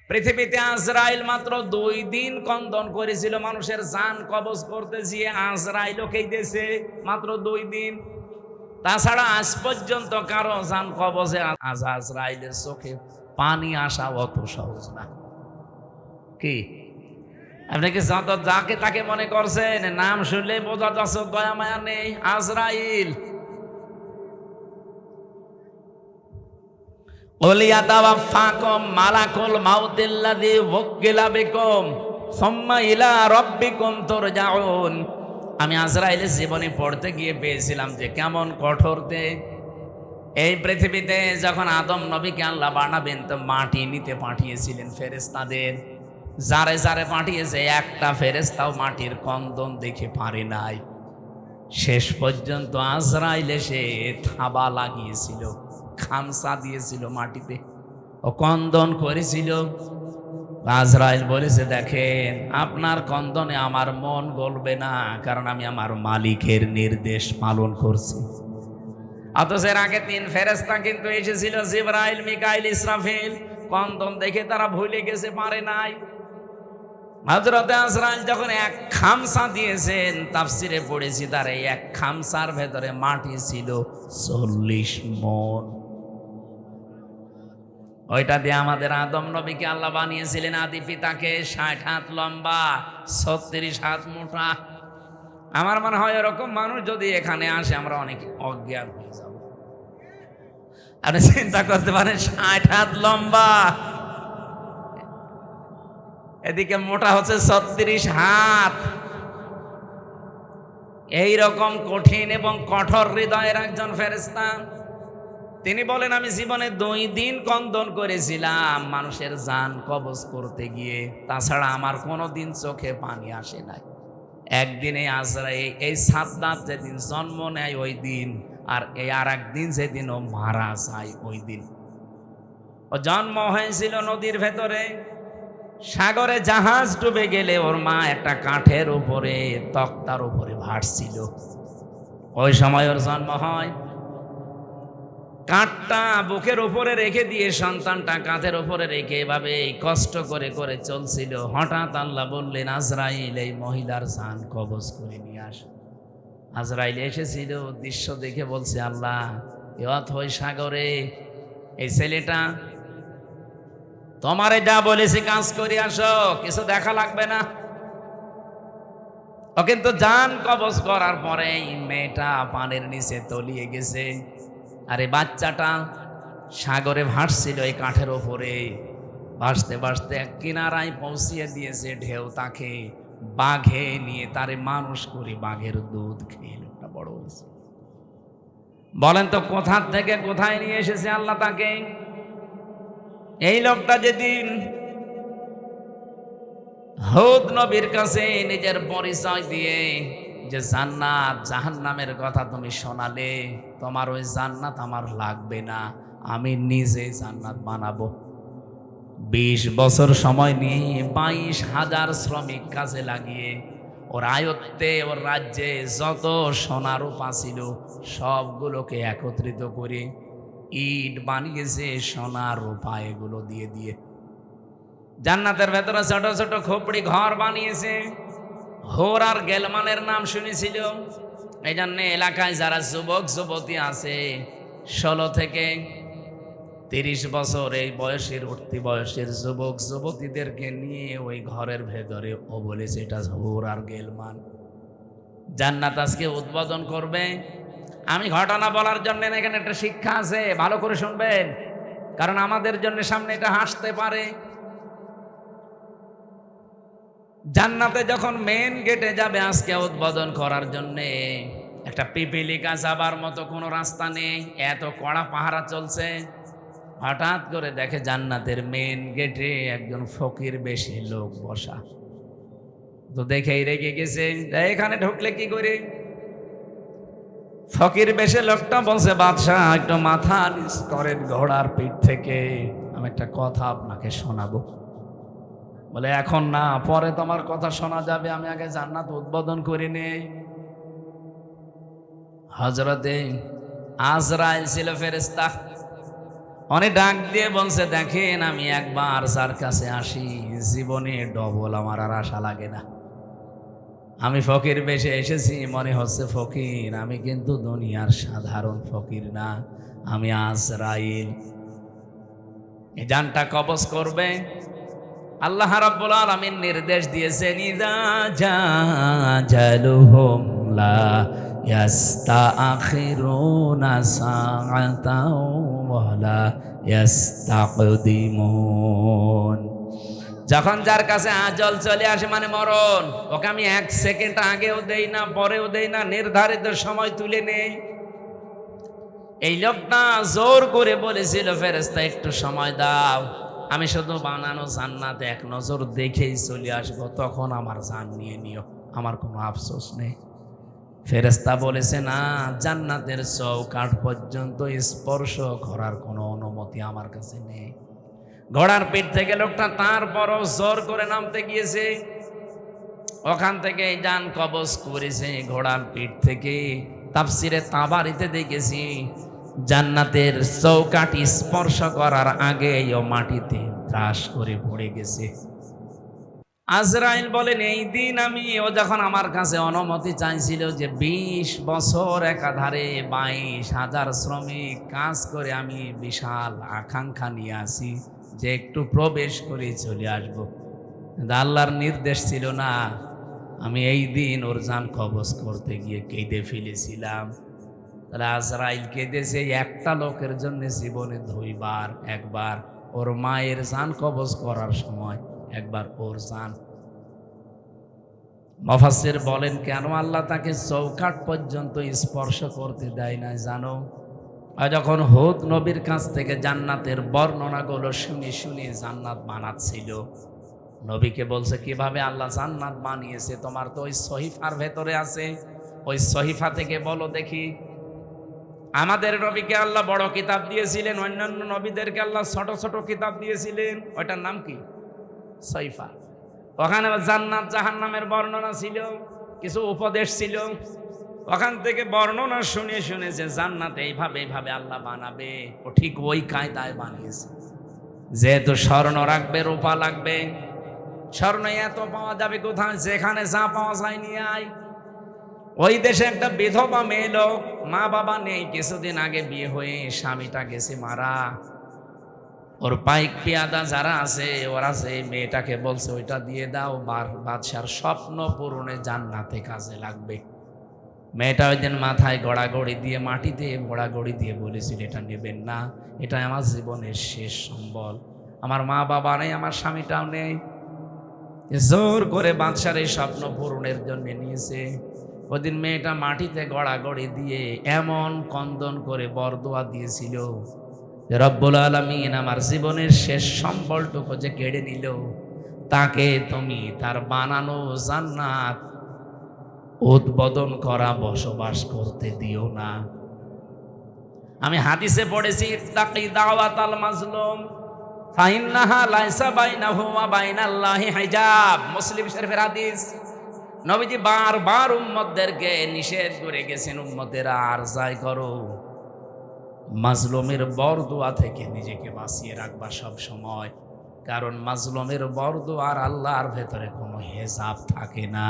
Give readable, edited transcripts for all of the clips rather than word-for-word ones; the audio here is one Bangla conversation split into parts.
পৃথিবীতে আজরাইল মাত্র 2 দিন কন্দন করেছিল মানুষের জান কবজ করতে গিয়ে। আজরাইলও কেঁদেছে মাত্র 2 দিন। তাছাড়া আজ পর্যন্ত কারো জান কবজে আজরাইলের চোখে পানি আসা অত সহজ না। কি আপনি কি যত যাকে তাকে মনে করছেন? নাম শুনলে বোঝা যাচ্ছে দয়া মায়া নেই। আজরাইল ওলিয়াতাওয়াফাকুম মালাকুল মাউতিল্লাযী ওয়াক্কিলা বিকুম সুম্মা ইলা রাব্বিকুম তুরজাউন। আমি আজরাইলের জীবনী পড়তে গিয়ে পেয়েছিলাম যে কেমন কঠোরতে। এই পৃথিবীতে যখন আদম নবীকে আল্লাহ বানাবেন তো মাটি নিতে পাঠিয়েছিলেন ফেরেশতাদের। যারে যারে পাঠিয়েছে একটা ফেরেশতাও মাটির কন্দন দেখে পারে নাই। শেষ পর্যন্ত আজরাইল এসে থাবা লাগিয়েছিল, খামসা দিয়েছিল মাটিতে, ও কন্দন করেছিল। আজরাইল বলেছে, দেখেন আপনার কন্দনে আমার মন গলবে না, কারণ আমি আমার মালিকের নির্দেশ পালন করছি। অথচ এর আগে 3 ফেরেশতা কিন্তু এসেছিল, জিবরাইল, মিকাইল, ইসরাফিল। কন্দন দেখে তারা ভুলে গেছে, পারে নাই। হযরত আজরাইল যখন এক খামসা দিয়েছেন, তাফসিরে পড়েছি তার এই এক খামসার ভেতরে মাটি ছিল 40 মণ। ওইটা দিয়ে আমাদের আদম নবীকে আল্লাহ বানিয়েছিলেন। আদি পিতাকে 60 হাত লম্বা, 36 হাত মোটা। আমার মনে হয় এরকম মানুষ যদি এখানে আসে আমরা অনেক অজ্ঞান হয়ে যাব। আপনি চিন্তা করতে পারেন, 60 হাত লম্বা, এদিকে মোটা হচ্ছে 36 হাত। এইরকম কঠিন এবং কঠোর হৃদয়ের একজন ফেরেশতা। তিনি বলেন, আমি জীবনে 2 দিন কন্দন করেছিলাম মানুষের জান কবজ করতে গিয়ে। তাছাড়া আমার কোনোদিন চোখে পানি আসে নাই। একদিনে আজরাইল এই সাদ্দাত যেদিন জন্ম নেয় ওই দিন, আর এই আর একদিন যেদিন ও মারা যায় ওই দিন। ও জন্ম হয়েছিল নদীর ভেতরে। সাগরে জাহাজ ডুবে গেলে ওর মা একটা কাঠের উপরে, তক্তার উপরে ভাসছিল। ওই সময় ওর জন্ম হয়। কাঠটা বুকের উপরে রেখে দিয়ে সন্তানটা কাঁধের উপরে রেখে এভাবে কষ্ট করে করে চলছিল। হঠাৎ আল্লাহ বললেন, আজরাইল এই মহিলার জান কবজ করে নিয়ে আস। আজরাইল এসেছিল, দৃশ্য দেখে বলছে, আল্লাহ ওই সাগরে এই ছেলেটা তোমারে যা বলেছি কাজ করে আসো, কিছু দেখা লাগবে না। ও কিন্তু জান কবজ করার পরে মেয়েটা পানির নিচে তলিয়ে গেছে, আর এই বাচ্চাটা সাগরে ভাসছিল এই কাঠের ওপরে। ভাসতে ভাসতে এক কিনারায় পৌঁছিয়ে দিয়েছে ঢেউ তাকে। বাঘে নিয়ে তারে মানুষ করে বাঘের দুধ খেয়ে লোকটা বড় হয়েছে। বলেন তো কোথা থেকে কোথায় নিয়ে এসেছে আল্লাহ তাকে? এই লোকটা যেদিন হুদ নবীর কাছে নিজের পরিচয় দিয়ে যে জান্নাত জাহান্নামের কথা তুমি শোনালে, তোমার ওই জান্নাত আমার লাগবে না, আমি নিজে জান্নাত বানাবো। 20 বছর সময় নিয়ে 22,000 শ্রমিক কাজে লাগিয়ে ওর আয়ত্তে, ওর রাজ্যে যত সোনা রূপা ছিল সবগুলোকে একত্রিত করে ইট বানিয়েছে সোনা রূপা এগুলো দিয়ে দিয়ে। জান্নাতের ভেতরে ছোট ছোট খোপড়ি ঘর বানিয়েছে। হোর আর গেলমানের নাম শুনেছিল। এই জন্য এলাকায় যারা যুবক যুবতী আছে 16 থেকে 30 বছর এই বয়সের উঠতি বয়সের যুবক যুবতীদেরকে নিয়ে ওই ঘরের ভেতরে ও বলেছে এটা হোর আর গেলমান। জান্নাত আজকে উদ্বোধন করবে। আমি ঘটনা বলার জন্য এখানে একটা শিক্ষা আছে, ভালো করে শুনবেন, কারণ আমাদের জন্য সামনে এটা হাসতে পারে। জান্নাতে যখন মেন গেটে যাবে আজকে উদ্বোধন করার জন্য, একটা পিপিলিকা যাবার মতো কোনো রাস্তা নেই, এত কড়া পাহারা চলছে। হঠাৎ করে দেখে জান্নাতের মেন গেটে একজন ফকির বেশি লোক বসা। তো দেখেই রেগে গেছে, এখানে ঢুকলে কি করে? ফকির বেশে লোকটা বলছে, বাদশাহ একটু মাথা নিচ করেন ঘোড়ার পিঠ থেকে, আমি একটা কথা আপনাকে শোনাবো। বলে এখন না, পরে তোমার কথা শোনা যাবে, আমি আগে জান্নাত উদ্বোধন করে নেই। হযরতে আজরাইল ছিল ফেরেশতা। অনেক ডাক দিয়ে বলছে, দেখেন আমি একবার যার কাছে আসি জীবনে ডবল আমার আর আশা লাগে না। আমি ফকির বেশে এসেছি, মনে হচ্ছে ফকির, আমি কিন্তু দুনিয়ার সাধারণ ফকির না, আমি আজরাইল। এই জানটা কবজ করবে। আল্লাহ রাব্বুল আলামিন নির্দেশ দিয়েছেন, ইযা জাজালুহুম লা ইয়াস্তাখিরুনা সাআতাও ওয়া লা ইয়াস্তাকদিমুন। যখন যার কাছে আজল চলে আসে মানে মরণ, ওকে আমি 1 সেকেন্ড আগেও দেই না, পরেও দেই না, নির্ধারিত সময় তুলে নেই। এই লোকটা জোর করে বলেছিল, ফেরেশতা একটু সময় দাও, আমি শুধু বানানো জান্নাত এক নজর দেখেই চলে আসবো, তখন আমার জান নিয়ে নিও, আমার কোনো আফসোস নেই। ফেরেশতা বলেছে, না, জান্নাতের চৌকাঠ পর্যন্ত স্পর্শ করার কোনো অনুমতি আমার কাছে নেই। ঘোড়ার পিঠ থেকে লোকটা তারপরও জোর করে নামতে গিয়েছে, ওখান থেকে জান কবজ করেছে ঘোড়ার পিঠ থেকে। তাফসিরে তাবারিতে দেখেছি, জান্নাতের চৌকাঠি স্পর্শ করার আগে ও মাটিতে ত্রাস করে পড়ে গেছে। আজরাইল বলেন, এই দিন ও যখন আমার কাছে অনুমতি চাইছিল যে 20 বছর একাধারে 22,000 শ্রমিক কাজ করে আমি বিশাল আকাঙ্ক্ষা নিয়ে আসি যে একটু প্রবেশ করে চলে আসবো, কিন্তু আল্লাহর নির্দেশ ছিল না। আমি এই দিন ওর জান কবজ করতে গিয়ে কেঁদে ফেলেছিলাম। তাহলে আজরাইল কেঁদেছে একটা লোকের জন্য জীবনে 2 বার, একবার ওর মায়ের জান কবজ করার সময়, একবার ওর জান। মুফাসসির বলেন, কেন আল্লাহ তাকে চৌকাঠ পর্যন্ত স্পর্শ করতে দেয় না জানো? আর যখন হুদ নবীর কাছ থেকে জান্নাতের বর্ণনাগুলো শুনে শুনে জান্নাত বানাচ্ছিল, নবীকে বলছে, কিভাবে আল্লাহ জান্নাত বানিয়েছে তোমার তো ওই সহিফার ভেতরে আছে, ওই সহিফা থেকে বলো দেখি। আমাদের নবীকে আল্লাহ বড় কিতাব দিয়েছিলেন, অন্যান্য নবীদেরকে আল্লাহ ছোট ছোট কিতাব দিয়েছিলেন, ওইটার নাম কি? সহিফা। ওখানে জান্নাত জাহান্নামের বর্ণনা ছিল, কিছু উপদেশ ছিল। ওখান থেকে বর্ণনা শুনে শুনে যে জান্নাত এইভাবে এইভাবে আল্লাহ বানাবে, ও ঠিক ওই কায়দায় বানিয়েছে। যেহেতু স্বর্ণ রাখবে, রূপা লাগবে, স্বর্ণ এত পাওয়া যাবে কোথায়, যেখানে যা পাওয়া যায় নিয়ে আয়। ওই দেশে একটা বিধবা মেয়ে লোক, মা বাবা নেই, কিছুদিন আগে বিয়ে হয়ে স্বামীটা গেছে মারা। ওর পাইক পেয়াদা যারা আছে, ওরা যে মেয়েটাকে বলছে ওইটা দিয়ে দাও, বাদশার স্বপ্ন পূরণে জান্নাতে কাজে লাগবে। মেয়েটা ওই দিন মাথায় গড়াগড়ি দিয়ে, মাটিতে গড়াগড়ি দিয়ে বলেছিল, এটা নেবেন না, এটা আমার জীবনের শেষ সম্বল, আমার মা বাবা নেই, আমার স্বামীটাও নেই। জোর করে বাদশার এই স্বপ্ন পূরণের জন্য নিয়েছে। ওদিন মেয়েটা মাটিতে গড়াগড়ি দিয়ে এমন কন্দন করে বরদোয়া দিয়েছিল, রব্বুল আলামিন আমার জীবনের শেষ সম্বলটুকু যে কেড়ে নিল, তাকে তুমি তার বানানো জান্নাত উদ্বোধন করা বসবাস করতে দিও না। আমি হাদিসে পড়েছি, ইত্তাকি দাওয়াতাল মাজলুম ফাইন্নাহা লাইসা বাইনাহু ওয়া বাইনাল্লাহি হিজাব। মুসলিম শরীফের হাদিস। নবীজি বারবার উম্মতদেরকে নিষেধ করে গেছেন, উম্মতেরা আর যাই করো, মাজলুমের বরদোয়া থেকে নিজেকে বাঁচিয়ে রাখবা সব সময়, কারণ মাজলুমের বরদোয়ার আল্লাহর ভেতরে কোনো হিজাব থাকে না।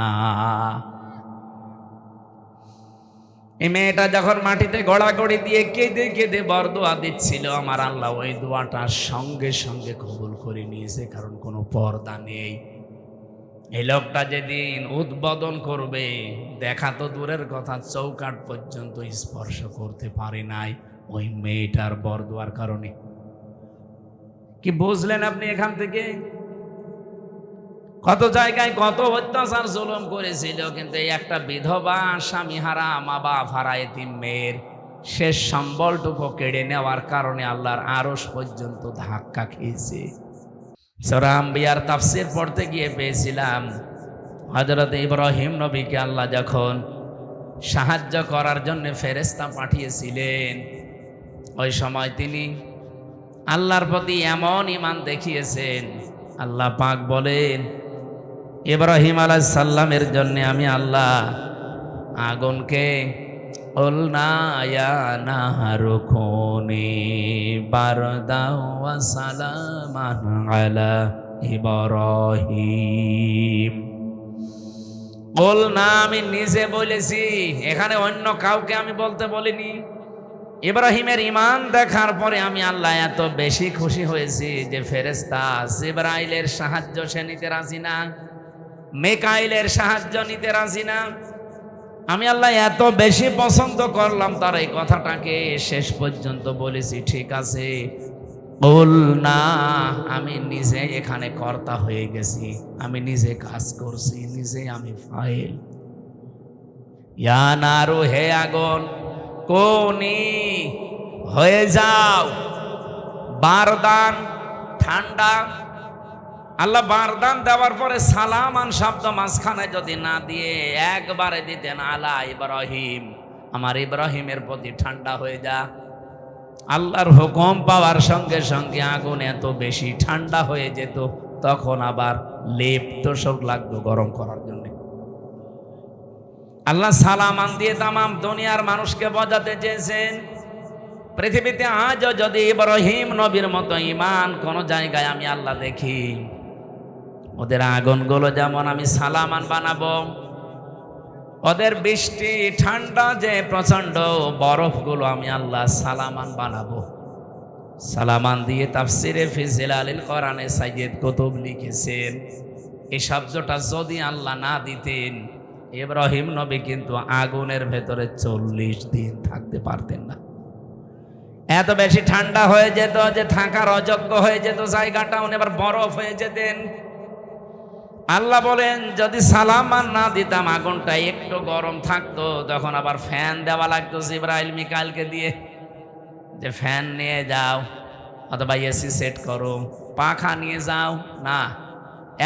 এই মেয়েটা যখন মাটিতে গড়াগড়ি দিয়ে কেঁদে কেঁদে বরদোয়া দিচ্ছিল, আমার আল্লাহ ওই দোয়াটা সঙ্গে সঙ্গে কবুল করে নিয়েছে, কারণ কোনো পর্দা নেই। এই লোকটা যেদিন উদ্বোধন করবে, দেখা তো দূরের কথা, চৌকাঠ পর্যন্ত স্পর্শ করতে পারে নাই ওই মেয়েটার বরদোয়ার কারণে। কি বুঝলেন আপনি এখান থেকে? কত জায়গায় কত অত্যাচার জুলুম করেছিল, কিন্তু এই একটা বিধবা, স্বামী হারা, মা বাপ হারা এতিম মেয়ের শেষ সম্বলটুকু কেড়ে নেওয়ার কারণে আল্লাহর আরশ পর্যন্ত ধাক্কা খেয়েছে। সূরা আম্বিয়ার তাফসীর পড়তে গিয়ে পেয়েছিলাম, হযরত ইব্রাহিম নবীকে আল্লাহ যখন সাহায্য করার জন্য ফেরেশতা পাঠিয়েছিলেন, ওই সময় তিনি আল্লাহর প্রতি এমন ঈমান দেখিয়েছেন, আল্লাহ পাক বলেন, ইব্রাহিম আলাইহিস সালামের জন্য আমি আল্লাহ আগুনকে قلنا يا نهر كوني بردا وسلاما على إبراهيم বলনা আমি নিজে বলেছি, এখানে অন্য কাউকে আমি বলতে বলিনি। ইব্রাহিমের ঈমান দেখার পরে আমি আল্লাহ এত বেশি খুশি হয়েছি যে ফেরেশতা জিবরাইলের সাহায্য সে নিতে রাজি না, মিকাইলের সাহায্য নিতে রাজি না। আমি আল্লাহ এত বেশি পছন্দ করলাম তার এই কথাটাকে শেষ পর্যন্ত বলেছি ঠিক আছে বল না, আমি নিজে এখানে কর্তা হয়ে গেছি, আমি নিজে কাজ করছি, নিজে আমি ফাইল। ইয়া নারু হে আগুন কোনি হয়ে যাও বারদান ঠান্ডা। আল্লাহ বারদান দেওয়ার পরে সালামান শব্দ মাঝখানে যদি না দিয়ে একবারে দিতেন আলা ইব্রাহিম, আমার ইব্রাহিমের প্রতি ঠান্ডা হয়ে যা। আল্লাহর হুকুম পাওয়ার সঙ্গে সঙ্গে আগুন এত বেশি ঠান্ডা হয়ে যেত, তখন আবার লেপ তোষক লাগতো গরম করার জন্য। আল্লাহ সালামান দিয়ে তামাম দুনিয়ার মানুষকে বোঝাতে চেয়েছেন পৃথিবীতে আজও যদি ইব্রাহিম নবীর মতো ঈমান কোন জায়গায় আমি আল্লাহ দেখি, ওদের আগুনগুলো যেমন আমি সালামান বানাবো, ওদের বৃষ্টি ঠান্ডা যে প্রচন্ড বরফগুলো আমি আল্লাহ সালামান বানাবো। সালামান দিয়ে তাফসিরে ফি জিলালিল কোরআনে সাইয়্যিদ কুতুব লিখেছেন এই শব্দটা যদি আল্লাহ না দিতেন ইব্রাহিম নবী কিন্তু আগুনের ভেতরে 40 দিন থাকতে পারতেন না। এত বেশি ঠান্ডা হয়ে যেত যে থাকার অযোগ্য হয়ে যেত জায়গাটা, উনি আবার বরফ হয়ে যেতেন। আল্লাহ বলেন যদি সালামান না দিতাম আগুনটা একটু গরম থাকতো, তখন আবার ফ্যান দেওয়া লাগতো জিবরাইল মিকাইলকে দিয়ে, যে ফ্যান নিয়ে যাও অথবা এসি সেট করো, পাখা নিয়ে যাও না।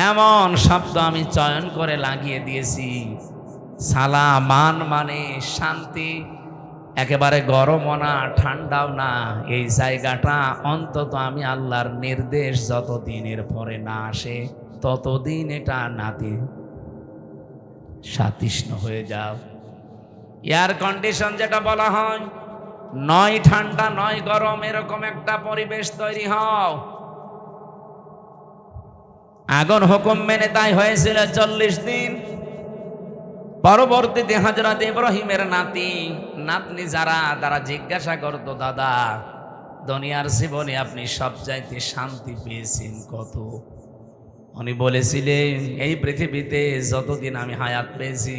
এমন শব্দ আমি চয়ন করে লাগিয়ে দিয়েছি, সালামান মানে শান্তি, একেবারে গরমও না ঠান্ডাও না। এই জায়গাটা অন্তত আমি আল্লাহর নির্দেশ যতদিনের পরে না আসে ততদিন এটা নাতি সাতিষ্ণ হয়ে যাও। এয়ার কন্ডিশন যেটা বলা হয়, নয় ঠান্ডা নয় গরম, এরকম একটা পরিবেশ তৈরি হও। আগুন হুকুম মেনে তাই হয়েছিল 40 দিন। পরবর্তীতে হযরত ইব্রাহিমের নাতনি যারা তারা জিজ্ঞাসা করতো, দাদা দুনিয়ার জীবনে আপনি সবচাইতে শান্তি পেয়েছেন কত? উনি বলেছিলেন এই পৃথিবীতে যতদিন আমি হায়াত পেয়েছি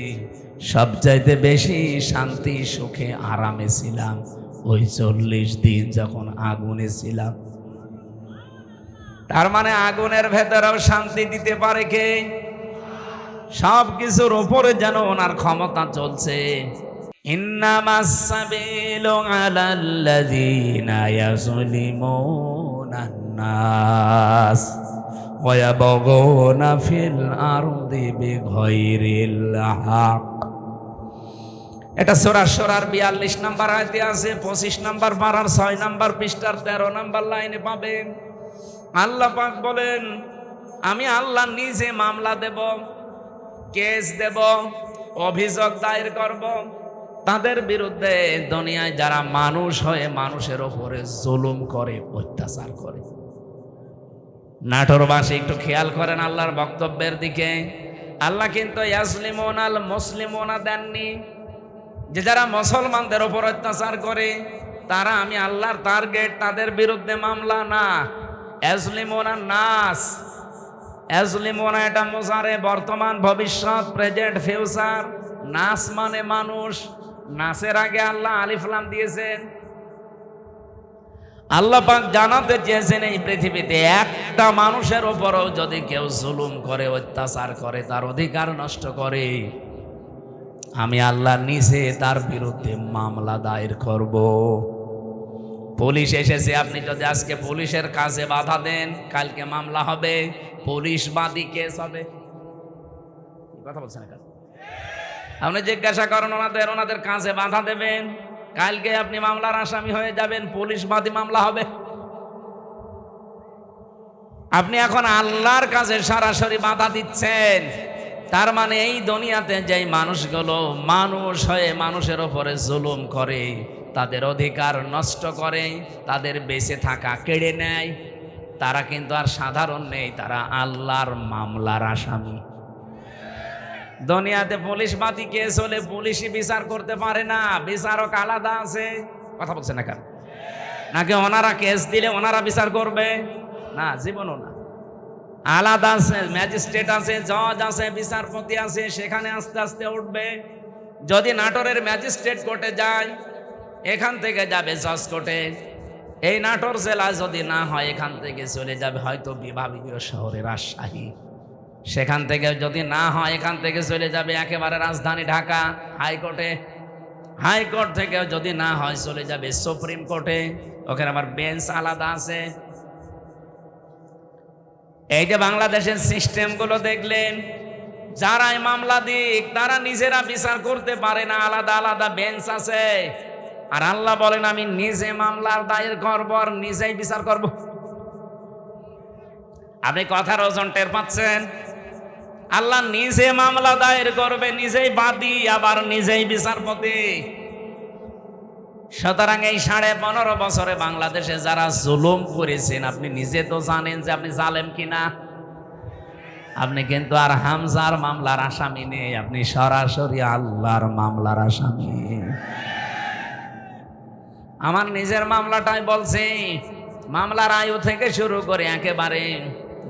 সবচাইতে বেশি শান্তি সুখে আরামে ছিলাম ওই 40 দিন যখন আগুনে ছিলাম। তার মানে আগুনের ভেতরেও শান্তি দিতে পারে কে? সব কিছুর উপরে যেন ওনার ক্ষমতা চলছে। ইন্নামাস সাবিলু আলাল্লাযীনা ইয়াযলিমুনান নাস ওয়া ইয়াবগুনা ফিল আরদি বিগাইরিল হক। এটা সূরা শুরার 42 নম্বর আয়াতে আছে, 25 নম্বর পারার 6 নম্বর পৃষ্ঠার 13 নম্বর লাইনে পাবেন। আল্লাহ পাক বলেন আমি আল্লাহ নিজে মামলা দেব, কেস দেব, অভিযোগ দায়ের করব তাদের বিরুদ্ধে দুনিয়ায় যারা মানুষ হয়ে মানুষের উপরে জুলুম করে, অত্যাচার করে। নাটোরবাসী একটু খেয়াল করেন আল্লাহর বক্তব্যের দিকে। আল্লাহ কিন্তু ইয়াজলিমুনাল মুসলিমুনা দেননি, যে যারা মুসলমানদের উপর অত্যাচার করে তারা আমি আল্লাহর টার্গেট, তাদের বিরুদ্ধে মামলা না। ইয়াজলিমুনান নাস, ইয়াজলিমুনা এটা মুজারে, বর্তমান ভবিষ্যৎ, প্রেজেন্ট ফিউচার। নাস মানে মানুষ, নাসের আগে আল্লাহ আলিফ লাম দিয়েছেন। আল্লাহ পাক জানাতে চেয়েছেন এই পৃথিবীতে একটা মানুষের উপরও যদি কেউ জুলুম করে, অত্যাচার করে, তার অধিকার নষ্ট করে, আমি আল্লাহ নিজে তার বিরুদ্ধে মামলা দায়ের করব। পুলিশ এসেছে, আপনি যদি আজকে পুলিশের কাজে বাধা দেন কালকে মামলা হবে, পুলিশ বাদী কেস হবে। কথা বলছেন? আপনি জিজ্ঞাসা করেন ওনাদের কাজে বাধা দেবেন, কালকে আপনি মামলার আসামি হয়ে যাবেন, পুলিশ বাদী মামলা হবে। আপনি এখন আল্লাহর কাছে সরাসরি বাধা দিচ্ছেন, তার মানে এই দুনিয়াতে যেই মানুষগুলো মানুষ হয়ে মানুষের ওপরে জুলুম করে, তাদের অধিকার নষ্ট করে, তাদের বেঁচে থাকা কেড়ে নেয়, তারা কিন্তু আর সাধারণ নেই, তারা আল্লাহর মামলার আসামি। দুনিয়াতে পুলিশ বাদী কেস হলে পুলিশই বিচার করতে পারে না, বিচারক আলাদা আছে। কথা বলছে না কেন? নাকি ওনারা কেস দিলে ওনারা বিচার করবে? না, জীবনও না। আলাদা আছে, ম্যাজিস্ট্রেট আছে, জজ আছে, বিচারপতি আছে, সেখানে আস্তে আস্তে উঠবে। যদি নাটোরের ম্যাজিস্ট্রেট কোর্টে যায়, এখান থেকে যাবে জজ কোর্টে। এই নাটোর জেলা যদি না হয়, এখান থেকে চলে যাবে হয়তো বিভাগীয় শহরে রাজশাহী। সেখান থেকে যদি না হয়, এখান থেকে চলে যাবে একেবারে রাজধানী ঢাকা হাইকোর্টে। হাইকোর্ট থেকে যদি না হয়, চলে যাবে সুপ্রিম কোর্টে। ওখানে আবার বেঞ্চ আলাদা আছে। এই যে বাংলাদেশের সিস্টেমগুলো দেখলেন, যারাই মামলা দিক তারা নিজেরা বিচার করতে পারে না, আলাদা আলাদা বেঞ্চ আছে। আর আল্লাহ বলেন, আমি নিজে মামলার দায়ের করব আর নিজেই বিচার করব। আপনি কথার ওজন টের পাচ্ছেন? আল্লাহ নিজে মামলা দায়ের করবে, নিজেই বাদী, আবার নিজেই বিচারপতি। সুতরাং এই 15.5 বছরে বাংলাদেশে যারা জুলুম করেছেন, আপনি নিজে তো জানেন যে আপনি জালেম কিনা। আপনি কিন্তু আর হামজার মামলার আসামি নেই, আপনি সরাসরি আল্লাহর মামলার আসামি। আমার নিজের মামলাটাই বলছি, মামলার আয়ু থেকে শুরু করে একেবারে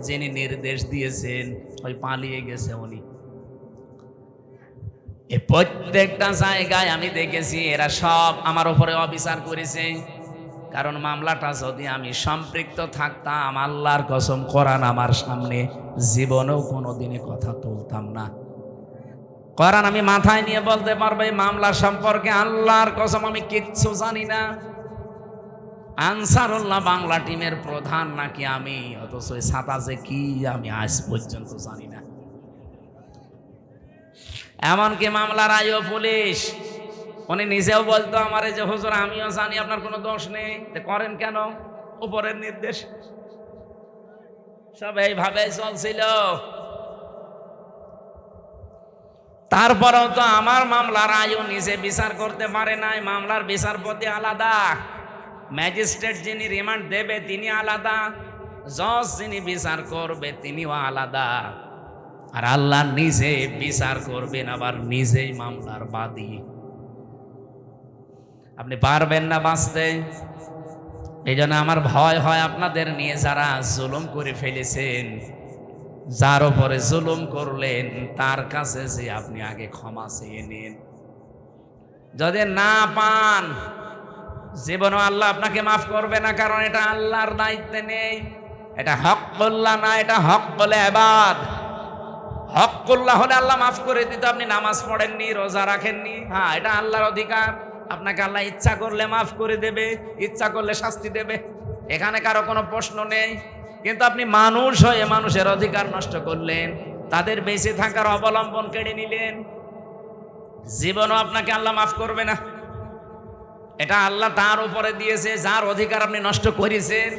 যিনি নির্দেশ দিয়েছেন, ওই পালিয়ে গেছে উনি। এই প্রত্যেকটা জায়গায় আমি দেখেছি এরা সব আমার উপরে অবিচার করেছে। কারণ মামলাটা যদি আমি সম্পৃক্ত থাকতাম, আল্লাহর কসম, কোরআন আমার সামনে, জীবনেও কোনোদিনই কথা তুলতাম না। কোরআন আমি মাথায় নিয়ে বলতে পারবো এই মামলা সম্পর্কে আল্লাহর কসম আমি কিচ্ছু জানি না। আনসারুল্লাহ বাংলা টিমের প্রধান নাকি আমি, অথচ ওই ছাতা যে কি আমি আজ পর্যন্ত জানি না। এমনকি মামলার আইও পুলিশ, উনি নিজেও বলতো আমারে যে হুজুর আমিও জানি আপনার কোনো দোষ নেই, করেন কেন? উপরের নির্দেশ। সব এইভাবে চলছিল। তারপরেও তো আমার মামলার আইও নিজে বিচার করতে পারে নাই। মামলার বিচারপতি আলাদা, ম্যাজিস্ট্রেট যিনি রিমান্ড দেবে তিনি আলাদা, জজ যিনি বিচার করবে তিনিও আলাদা। আর আল্লাহ নিজে বিচার করবেন, আবার নিজেই মামলার বাদী। আপনি পারবেন না বাঁচতে। এই জন্য আমার ভয় হয় আপনাদের নিয়ে, যারা জুলুম করে ফেলেছেন, যার উপরে জুলুম করলেন তার কাছে যে আপনি আগে ক্ষমা চেয়ে নিন। যদি না পান, জীবনও আল্লাহ আপনাকে মাফ করবে না, কারণ এটা আল্লাহর দায়িত্বে নেই। এটা হক্কুল্লাহ না, এটা হক্কুল ইবাদ। হক্কুল্লাহ হলে আল্লাহ মাফ করে দিত। আপনি নামাজ পড়েননি, রোজা রাখেননি, হ্যাঁ, এটা আল্লাহর অধিকার। আপনাকে আল্লাহ ইচ্ছা করলে মাফ করে দেবে, ইচ্ছা করলে শাস্তি দেবে, এখানে কারো কোনো প্রশ্ন নেই। কিন্তু আপনি মানুষ হয়ে মানুষের অধিকার নষ্ট করলেন, তাদের বেঁচে থাকার অবলম্বন কেড়ে নিলেন, জীবনও আপনাকে আল্লাহ মাফ করবে না। এটা আল্লাহ তার উপরে দিয়েছে, যার অধিকার আপনি নষ্ট করেছেন।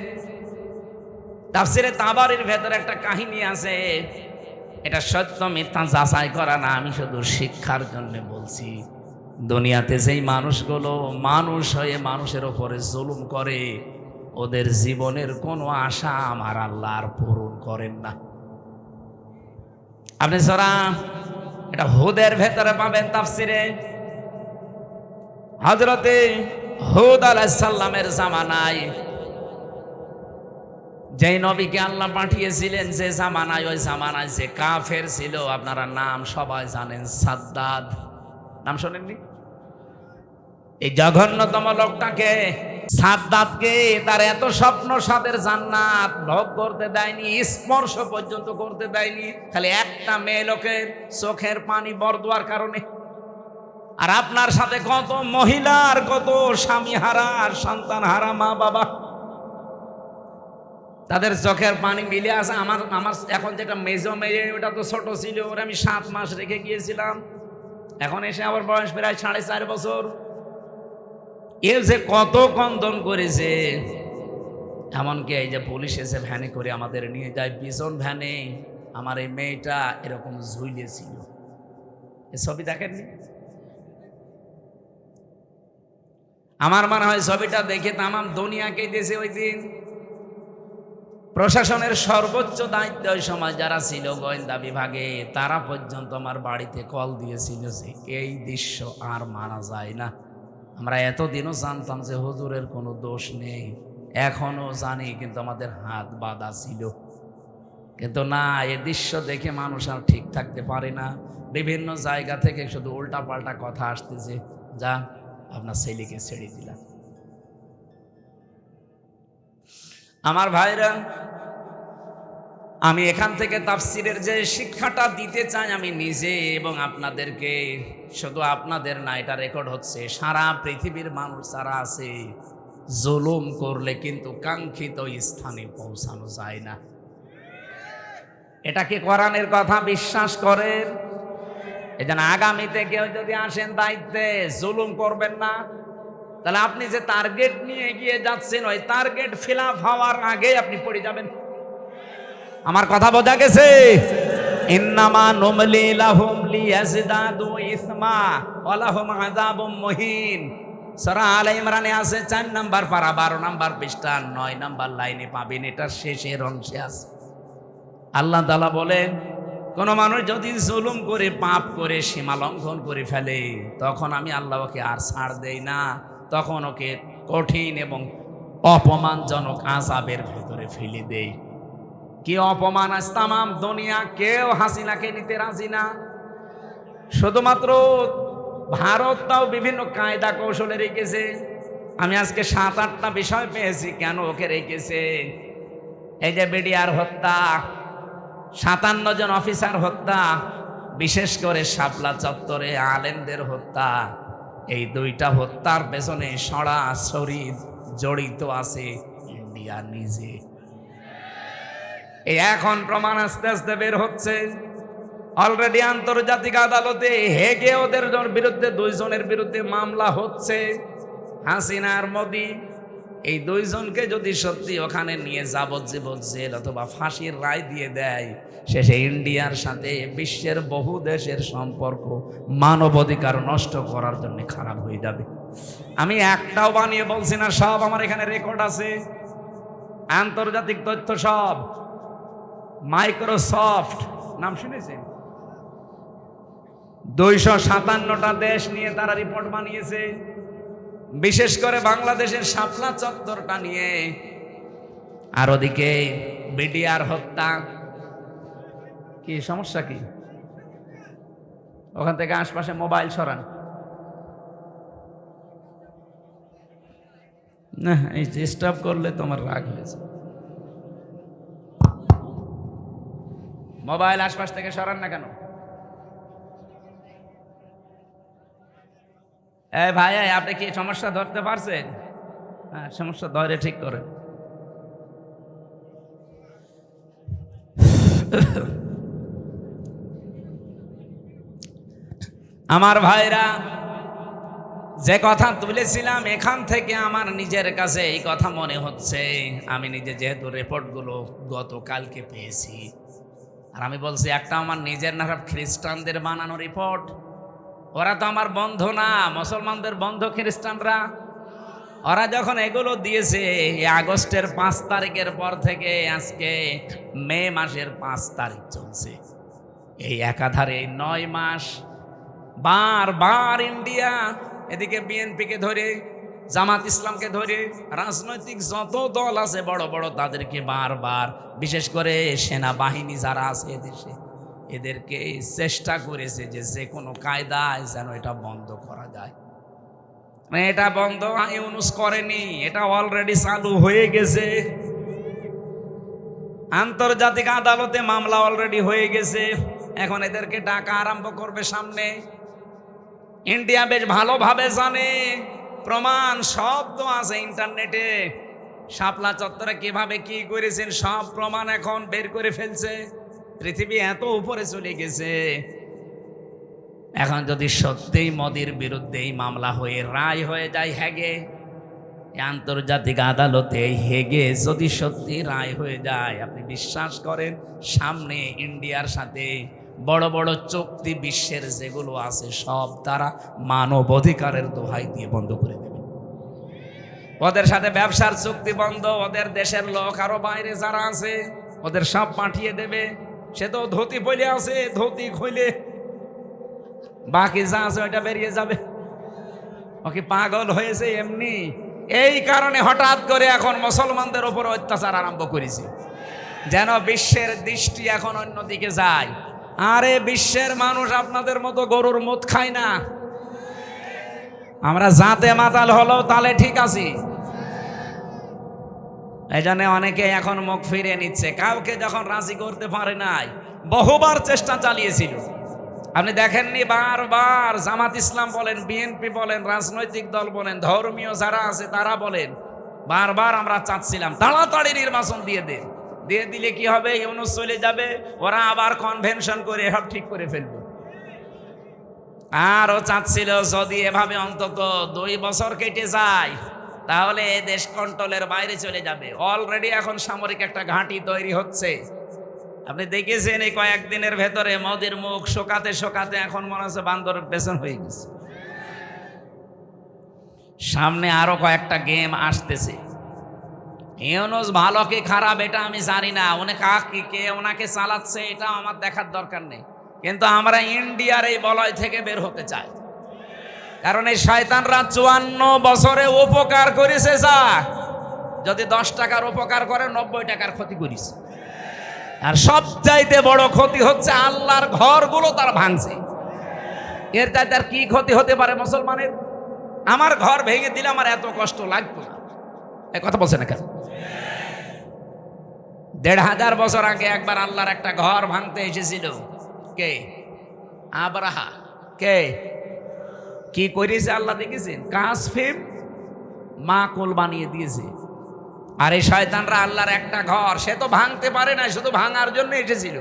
তাফসিরে তাবারির ভেতরে একটা কাহিনী আছে, এটা সত্য মিথ্যা যাচাই করা না, আমি শুধু শিক্ষার জন্য বলছি। দুনিয়াতে যেই মানুষগুলো মানুষ হয়ে মানুষের উপরে জুলুম করে, ওদের জীবনের কোনো আশা আমার আল্লাহ আর পূরণ করেন না। আপনি যারা এটা হুদের ভেতরে পাবেন তাফসিরে, হযরতে হুদ আলাইহিস সালামের জামানায় যেই নবীকে আল্লাহ পাঠিয়েছিলেন, যে জামানায়, ওই জামানায় যে কাফের ছিল, আপনারা নাম সবাই জানেন, সাদ্দাদ। নাম শোনেননি? এই জঘন্যতম লোকটাকে, সাদ্দাতকে, তার এত স্বপ্ন সাদের জান্নাত ভোগ করতে দেয়নি, স্পর্শ পর্যন্ত করতে দেয়নি, খালি একটা মেয়ে লোকের চোখের পানি বরদোয়ার কারণে। আর আপনার সাথে কত মহিলার, কত স্বামী হারা আর সন্তান হারা মা বাবা, তাদের চোখের পানি মিলে আছে। আমার এখন যেটা মেজো মেয়ে, ওটা তো ছোট ছিল, ওরা আমি 7 মাস রেখে গিয়েছিলাম, এখন এসে আমার বয়স প্রায় 4.5 বছর। এ যে কত কন্দন করেছে। এমনকি এই যে পুলিশ এসে ভ্যানে করে আমাদের নিয়ে যায়, পিছন ভ্যানে আমার এই মেয়েটা এরকম ঝুলিয়েছিল। এ ছবি দেখেননি? আমার মনে হয় ছবিটা দেখে তামাম দুনিয়াকে দিয়েছে ওই দিন। প্রশাসনের সর্বোচ্চ দায়িত্ব ওই সময় যারা ছিল গোয়েন্দা বিভাগে, তারা পর্যন্ত আমার বাড়িতে কল দিয়েছিল যে এই দৃশ্য আর মানা যায় না। আমরা এতদিনও জানতাম যে হুজুরের কোনো দোষ নেই, এখনো জানি, কিন্তু আমাদের হাত বাঁধা ছিল। কিন্তু না, এই দৃশ্য দেখে মানুষ আর ঠিক থাকতে পারে না। বিভিন্ন জায়গা থেকে শুধু উল্টাপাল্টা কথা আসতেছে, যা আপনার ছেলেকে ছেড়ে দিলাম। আমার ভাইরা, আমি এখান থেকে তাফসিরের যে শিক্ষাটা দিতে চাই আমি নিজে এবং আপনাদেরকে, শুধু আপনাদের না, এটা রেকর্ড হচ্ছে, সারা পৃথিবীর মানুষ যারা আছে, জুলুম করলে কিন্তু কাঙ্ক্ষিত স্থানে পৌঁছানো যায় না। এটা কি কোরআনের কথা বিশ্বাস করেন? এজন্য আগামীতে কেউ যদি আসেন দায়িত্বে, জুলুম করবেন না। তাহলে আপনি যে টার্গেট নিয়ে এগিয়ে যাচ্ছেন, ওই টার্গেট ফিল আপ হওয়ার আগে আপনি পড়ে যাবেন। আমার কথা বোঝা গেছে? ইন্নামা নুমলি লাহুম লিয়াজদাদু ইসমা ওয়া লাহুম আযাবুম মুহিন। সূরা আলে ইমরানে আছে 4 নাম্বার পারা 12 নাম্বার পৃষ্ঠা 9 নাম্বার লাইনে পাবেন, এটা শেষের অংশে আছে। আল্লাহ তাআলা বলেন, কোন মানুষ যদি জুলুম করে, পাপ করে, সীমা লঙ্ঘন করে ফেলে, তখন আমি আল্লাহ ওকে আর ছাড় দেই না, তখন ওকে কঠিন এবং অপমানজনক আযাবের ভেতরে ফেলে দেই। কি অপমান! আজ তামাম দুনিয়া কেউ হাসিনাকে নিতে রাজি না। শুধুমাত্র ভারত তাও বিভিন্ন কায়দা কৌশলে রেখেছে। আমি আজকে 7-8টা বিষয় পেয়েছি কেন ওকে রেখেছে। এই যে বিডিআর হত্যা, 57 জন অফিসার হত্যা, বিশেষ করে শাপলা চত্বরে আলেমদের হত্যা, এই 2টা হত্যার পেছনে সরাসরি জড়িত আছে ইন্ডিয়া নিজে। এই এখন প্রমাণ আস্তে আস্তে বের হচ্ছে। অলরেডি আন্তর্জাতিক আদালতে হেগে ওদের বিরুদ্ধে 2 জনের বিরুদ্ধে মামলা হচ্ছে, হাসিনা আর মোদি। এই 2 জনকে যদি সত্যি ওখানে নিয়ে যাবজ্জীবন জেল অথবা ফাঁসির রায় দিয়ে দেয়, শেষে ইন্ডিয়ার সাথে বিশ্বের বহু দেশের সম্পর্ক মানবাধিকার নষ্ট করার জন্য খারাপ হয়ে যাবে। আমি একটাও বানিয়ে বলছি না, সব আমার এখানে রেকর্ড আছে, আন্তর্জাতিক তথ্য সব। মাইক্রোসফট নাম শুনেছেন? 257টা দেশ নিয়ে তারা রিপোর্ট বানিয়েছে, বিশেষ করে বাংলাদেশের শাপলা চত্বরটা নিয়ে। আর ওদিকে বিডিআর হত্যা। কি সমস্যা? কি ওখান থেকে আশপাশে মোবাইল সরান না, এই ডিস্টার্ব করলে তোমার রাগ হয়েছে। মোবাইল আশপাশ থেকে সরান না কেন? এই ভাই, আপনি কি সমস্যা ধরতে পারছেন? হ্যাঁ, সমস্যা ধরে ঠিক করে। আমার ভাইরা, যে কথা তুলেছিলাম এখান থেকে আমার নিজের কাছে এই কথা মনে হচ্ছে। আমি নিজে যেহেতু রিপোর্টগুলো গতকালকে পেয়েছি, আর আমি বলছি একটা আমার নিজের না, খ্রিস্টানদের বানানো রিপোর্ট। ওরা তো আমার বন্ধু না, মুসলমানদের বন্ধু খ্রিস্টানরা। ওরা যখন এগুলো দিয়েছে আগস্টের 5 তারিখের পর থেকে আজকে মে মাসের 5 তারিখ চলছে, এই একাধারে 9 মাস বারবার ইন্ডিয়া এদিকে বিএনপিকে ধরে, জামাত ইসলামকে ধরে, রাজনৈতিক যত দল আছে বড় বড় তাদেরকে বারবার, বিশেষ করে সেনাবাহিনী যারা আছে এদেশে, এদেরকে চেষ্টা করেছে যে যে কোনো কায়দায় যেন এটা বন্ধ করা যায়। মানে এটা বন্ধ ইউনুস করেনি, এটা অলরেডি চালু হয়ে গেছে। আন্তর্জাতিক আদালতে মামলা অলরেডি হয়ে গেছে, এখন এদেরকে ডাকা আরম্ভ করবে সামনে। ইন্ডিয়া বেশ ভালোভাবে জানে, প্রমাণ সব তো আছে ইন্টারনেটে। শাপলা চত্বরে কিভাবে কি করেছেন সব প্রমাণ এখন বের করে ফেলছে। পৃথিবী এত উপরে চলে গেছে। এখন যদি সত্যিই মোদির বিরুদ্ধে এই মামলা হয়ে রায় হয়ে যায় হেগে, এই আন্তর্জাতিক আদালতে হেগে যদি সত্যি রায় হয়ে যায়, আপনি বিশ্বাস করেন সামনে ইন্ডিয়ার সাথে বড় বড় চুক্তি বিশ্বের যেগুলো আছে সব তারা মানব অধিকারের দোহাই দিয়ে বন্ধ করে দেবে। ওদের সাথে ব্যবসার চুক্তি বন্ধ, ওদের দেশের লোক আরো বাইরে যারা আছে ওদের সব পাঠিয়ে দেবে। সে তো ধুতি পরে আছে, ধুতি খুলে বাকি যা আছে ওইটা বেরিয়ে যাবে। ও কি পাগল হয়েছে এমনি? এই কারণে হঠাৎ করে এখন মুসলমানদের উপর অত্যাচার আরম্ভ করেছে, যেন বিশ্বের দৃষ্টি এখন অন্যদিকে যায়। আরে বিশ্বের মানুষ আপনাদের মতো গরুর মুত খায় না, আমরা জাতে মাতাল হলেও তাহলে ঠিক আছি। এই জন্য অনেকে এখন মুখ ফিরিয়ে নিচ্ছে, কাউকে যখন রাজি করতে পারে নাই, বহুবার চেষ্টা চালিয়েছিল। আপনি দেখেননি বারবার জামাত ইসলাম বলেন, বিএনপি বলেন, রাজনৈতিক দল বলেন, ধর্মীয় যারা আছে তারা বলেন, বারবার আমরা চাচ্ছিলাম তাড়াতাড়ি নির্বাচন দিয়ে দিলে কি হবে, ইউনূস চলে যাবে, ওরা আবার কনভেনশন করে সব ঠিক করে ফেলবে। আর ও চাচ্ছিল যদি এভাবে অন্তত 2 বছর কেটে যায় তাহলে এই দেশ কন্ট্রোলের বাইরে চলে যাবে। অলরেডি এখন সামরিক একটা ঘাঁটি তৈরি হচ্ছে। আপনি দেখেছেন এই কয়েকদিনের ভেতরে মোদির মুখ শোকাতে শোকাতে এখন মনে হচ্ছে বান্দরের পেছন হয়ে গেছে। সামনে আরো কয়েকটা গেম আসতেছে। ইউনূস ভালো কি খারাপ এটা আমি জানি না, কে ওনাকে চালাচ্ছে এটা আমার দেখার দরকার নেই, কিন্তু আমরা ইন্ডিয়ার এই বলয় থেকে বের হতে চাই। কারণ এই শয়তানরা 54 বছরে উপকার করেছে যা, যদি 10 টাকার উপকার করে 90 টাকার ক্ষতি করেছে। আর সবচাইতে বড় ক্ষতি হচ্ছে আল্লাহর ঘরগুলো তার ভাঙছে। এর চাইতে আর কি ক্ষতি হতে পারে মুসলমানের? আমার ঘর ভেঙে দিলে আমার এত কষ্ট লাগতো না। এই কথা বলছে না কেন? 1500 বছর আগে একবার আল্লাহর একটা ঘর ভাঙতে এসেছিল। কে? আব্রাহা। কে কি করেছে আল্লাহ দেখেছেন? কাসফিম মাকুল বানিয়ে দিয়েছে। আর এই শয়তানরা আল্লাহর একটা ঘর সে তো ভাঙতে পারে না, শুধু ভাঙার জন্য এসেছিল।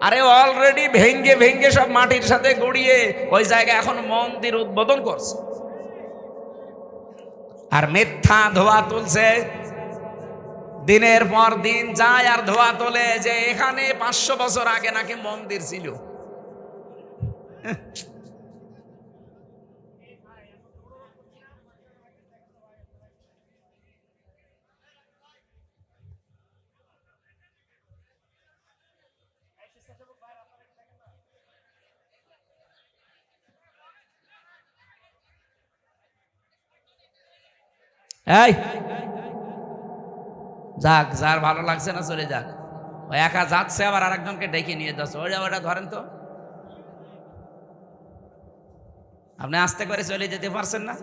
আরে অলরেডি ভেঙ্গে ভেঙ্গে সব মাটির সাথে গড়িয়ে ওই জায়গায় এখন মন্দির উদ্বোধন করছে, আর মিথ্যা ধোয়া তুলছে। দিনের পর দিন যায় আর ধোয়া তোলে যে এখানে 500 বছর আগে নাকি মন্দির ছিল। এই যাক, যার ভালো লাগছে না চলে যাক। ওই একা যাচ্ছে আবার আরেকজনকে ডেকে নিয়ে যাচ্ছে, ওটা ধরেন তো। আপনি আস্তে করে চলে যেতে পারছেন না?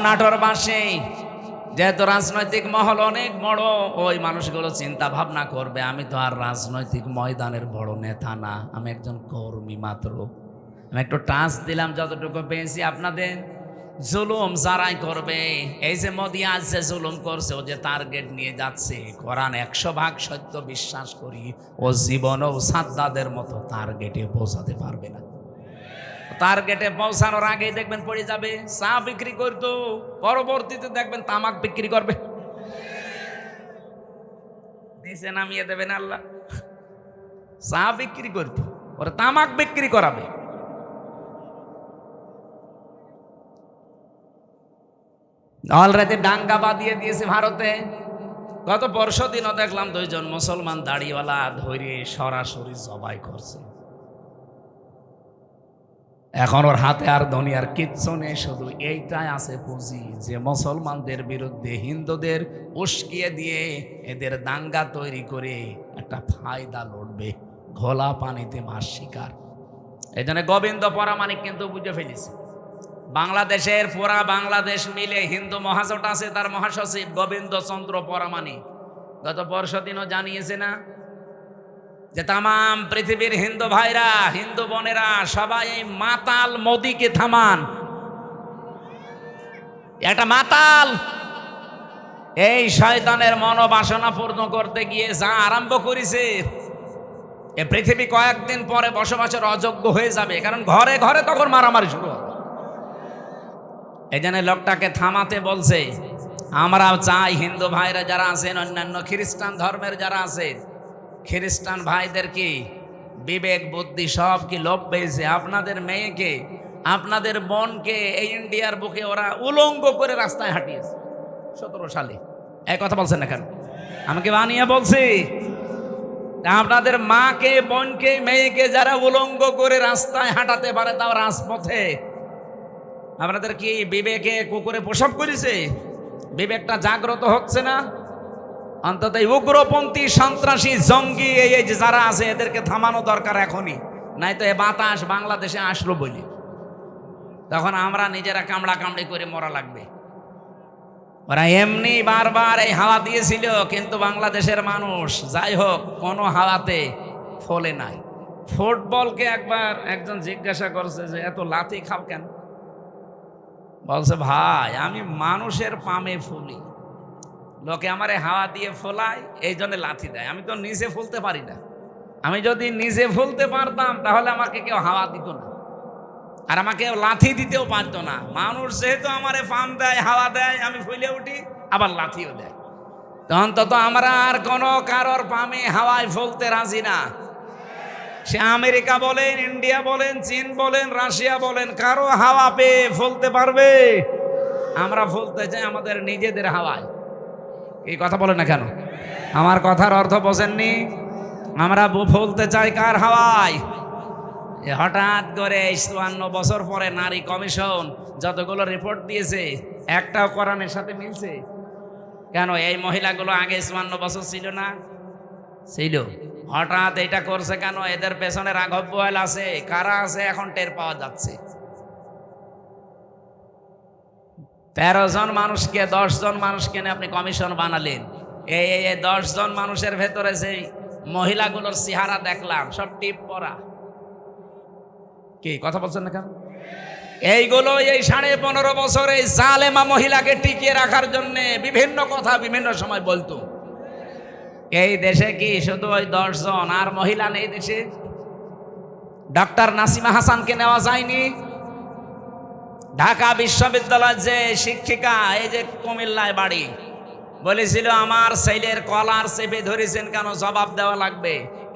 নাটোরবাসী যেহেতু রাজনৈতিক মহল অনেক বড়, ওই মানুষগুলো চিন্তা ভাবনা করবে আমি তো আর রাজনৈতিক ময়দানের বড় নেতা না, আমি একজন কর্মী মাত্র। আমি একটু টাচ দিলাম যতটুকু পেয়েছি। আপনাদের জুলুম যারাই করবে, এই যে মোদি আজ যে জুলুম করছে, ও যে টার্গেট নিয়ে যাচ্ছে, কোরআন 100% সত্য বিশ্বাস করি, ও জীবনেও সাদ্দাদের মতো টার্গেটে পৌঁছাতে পারবে না। টার্গেটে পৌঁছানোর আগেই দেখবেন পড়ে যাবে। চা বিক্রি করতো, পরবর্তীতে দেখবেন তামাক বিক্রি করবে। নিচে নামিয়ে দেবেন আল্লাহ। চা বিক্রি করতো, ওরা তামাক বিক্রি করাবে। অলরেডি দাঙ্গা বাঁধিয়ে দিয়েছে ভারতে। গত পরশুদিনও দেখলাম 2 জন মুসলমান দাড়িওয়ালা ধরে সরাসরি জবাই করছে। এখন ওর হাতে আর দুনিয়ার কিচ্ছু নেই, শুধু এইটাই আছে পুঁজি যে মুসলমানদের বিরুদ্ধে হিন্দুদের উস্কিয়ে দিয়ে এদের দাঙ্গা তৈরি করে একটা ফায়দা লড়বে, ঘোলা পানিতে মাছ শিকার। এই জন্য গোবিন্দ পরামানিক কিন্তু বুঝে ফেলেছে। বাংলাদেশের পুরা বাংলাদেশ মিলে হিন্দু মহাজোট আছে, তার মহাসচিব গোবিন্দ চন্দ্র পরামানিক গত পরশুদিনও জানিয়েছে না যে তামাম পৃথিবীর হিন্দু ভাইরা, হিন্দু বোনেরা সবাই এই মাতাল মোদিকে থামান। একটা মাতাল এই শয়তানের মনোবাসনা পূর্ণ করতে গিয়ে যা আরম্ভ করেছে, এ পৃথিবী কয়েকদিন পরে বসবাসের অযোগ্য হয়ে যাবে। কারণ ঘরে ঘরে তখন মারামারি শুরু হবে। এই জন্য লোকটাকে থামাতে বলছে। আমরা চাই হিন্দু ভাইরা যারা আছেন, অন্যান্য খ্রিস্টান ধর্মের যারা আছেন, খ্রিস্টান ভাইদের কি বিবেক বুদ্ধি সব কি লোপ পেয়েছে? আপনাদের মেয়েকে, আপনাদের বোনকে এই ইন্ডিয়ার বুকে ওরা উলঙ্গ করে রাস্তায় হাঁটিয়েছে 17 সালে। এই কথা বলছেন না কেন? আমাকে বানিয়ে বলছি। আপনাদের মাকে, বোনকে, মেয়েকে যারা উলঙ্গ করে রাস্তায় হাঁটাতে পারে, তাও রাজপথে, আপনাদের কি বিবেকে কুকুরে প্রসব করেছে? বিবেকটা জাগ্রত হচ্ছে না? অন্তত এই উগ্রপন্থী, সন্ত্রাসী, জঙ্গি এই যে যারা আছে, এদেরকে থামানো দরকার এখনই। নাই তো এ বাতাস বাংলাদেশে আসলো বলি তখন আমরা নিজেরা কামড়া কামড়ি করে মরা লাগবে। ওরা এমনি বারবার এই হাওয়া দিয়েছিল, কিন্তু বাংলাদেশের মানুষ যাই হোক কোনো হাওয়াতে ফলে নাই। ফুটবলকে একবার একজন জিজ্ঞাসা করছে যে এত লাথি খাও কেন? বলছে ভাই আমি মানুষের পামে ফুলি, লোকে আমারে হাওয়া দিয়ে ফোলায়, এই জন্য লাথি দেয়। আমি তো নিজে ফুলতে পারি না। আমি যদি নিজে ফুলতে পারতাম তাহলে আমাকে কেউ হাওয়া দিত না, আর আমাকে লাথি দিতেও পারতো না। মানুষ যেহেতু আমারে পাম দেয়, হাওয়া দেয়, আমি ফুলে উঠি, আবার লাথিও দেয়। তো অন্তত আমরা আর কোনো কারোর পামে হাওয়ায় ফুলতে রাজি না। সে আমেরিকা বলেন, ইন্ডিয়া বলেন, চীন বলেন, রাশিয়া বলেন, কারো হাওয়া পেয়ে ফুলতে পারবে? আমরা ফুলতে চাই আমাদের নিজেদের হাওয়ায়। এই কথা বলেন না কেন? আমার কথার অর্থ বোঝেননি? আমরা ফুলতে চাই কার হাওয়ায়? হঠাৎ করে 54 বছর পরে নারী কমিশন যতগুলো রিপোর্ট দিয়েছে, একটাও কোরআনের সাথে মিলছে? কেন এই মহিলাগুলো আগে 54 বছর ছিল না? ছিল। হঠাৎ এটা করছে কেন? এদের পেছনে রাঘব বোয়াল আছে, কারা আছে এখন টের পাওয়া যাচ্ছে। 13 জন মানুষকে, 10 জন মানুষকে নিয়ে আপনি কমিশন বানালেন। এই 10 জন মানুষের ভেতরে যে মহিলাগুলোর চেহারা দেখলাম, সব টিপ পরা। কি কথা বলছেন না কেন? এইগুলো এই 15.5 বছর এই জালেমা মহিলাকে টিকিয়ে রাখার জন্য বিভিন্ন কথা বিভিন্ন সময় বলতো। এই দেশে কি শুধু ওই 10 জন আর মহিলা নেই দেশে? ডক্টর নাসিমা হাসানকে নেওয়া যায়নি? ঢাকা বিশ্ববিদ্যালয়ের যে শিক্ষিকা, এই যে কুমিল্লায় বাড়ি, বলেছিল আমার ছেলের কলার চেপে ধরেছেন কেন, জবাব দেওয়া লাগবে।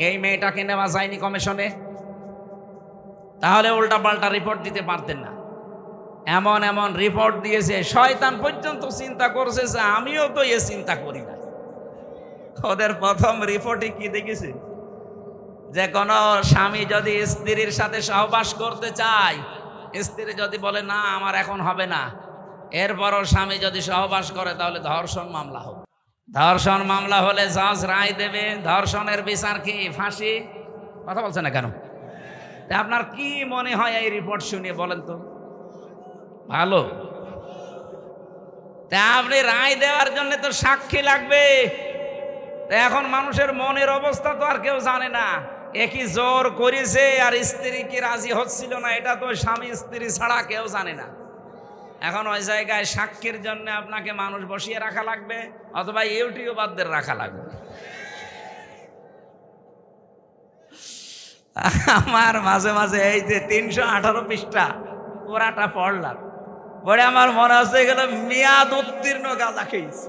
এই মেয়েটাকে নেওয়া যায়নি কমিশনে? তাহলে উল্টা পাল্টা রিপোর্ট দিতে পারতেন না? এমন এমন রিপোর্ট দিয়েছে, শয়তান পর্যন্ত চিন্তা করছে যে আমিও তো এ চিন্তা করি না। ওদের প্রথম রিপোর্টে কি দেখেছে? যে কোনো স্বামী যদি স্ত্রীর সাথে সহবাস করতে চায়, স্ত্রী যদি বলে না আমার এখন হবে না, এরপরও স্বামী যদি সহবাস করে তাহলে ধর্ষণ মামলা হবে। ধর্ষণ মামলা হলে জাজ রায় দেবে। ধর্ষণের বিচার কি? ফাঁসি। কথা বলছে না কেন? আপনার কি মনে হয় এই রিপোর্ট শুনিয়ে বলেন তো? ভালো। তা আপনি রায় দেওয়ার জন্য তো সাক্ষী লাগবে। এখন মানুষের মনের অবস্থা তো আর কেউ জানে না। একই জোর করেছে আর স্ত্রী কি রাজি হচ্ছিল না, এটা তো স্বামী স্ত্রী ছাড়া কেউ জানে না। এখন ওই জায়গায় সাক্ষীর জন্য আপনাকে মানুষ বসিয়ে রাখা লাগবে, অথবা ইউটিউবারদের রাখা লাগবে। আমার মাঝে মাঝে এই যে 318 পৃষ্ঠা পুরাটা পড়লাম, পরে আমার মনে হচ্ছে এগুলো মেয়াদ উত্তীর্ণ গাঁজা খেয়েছে।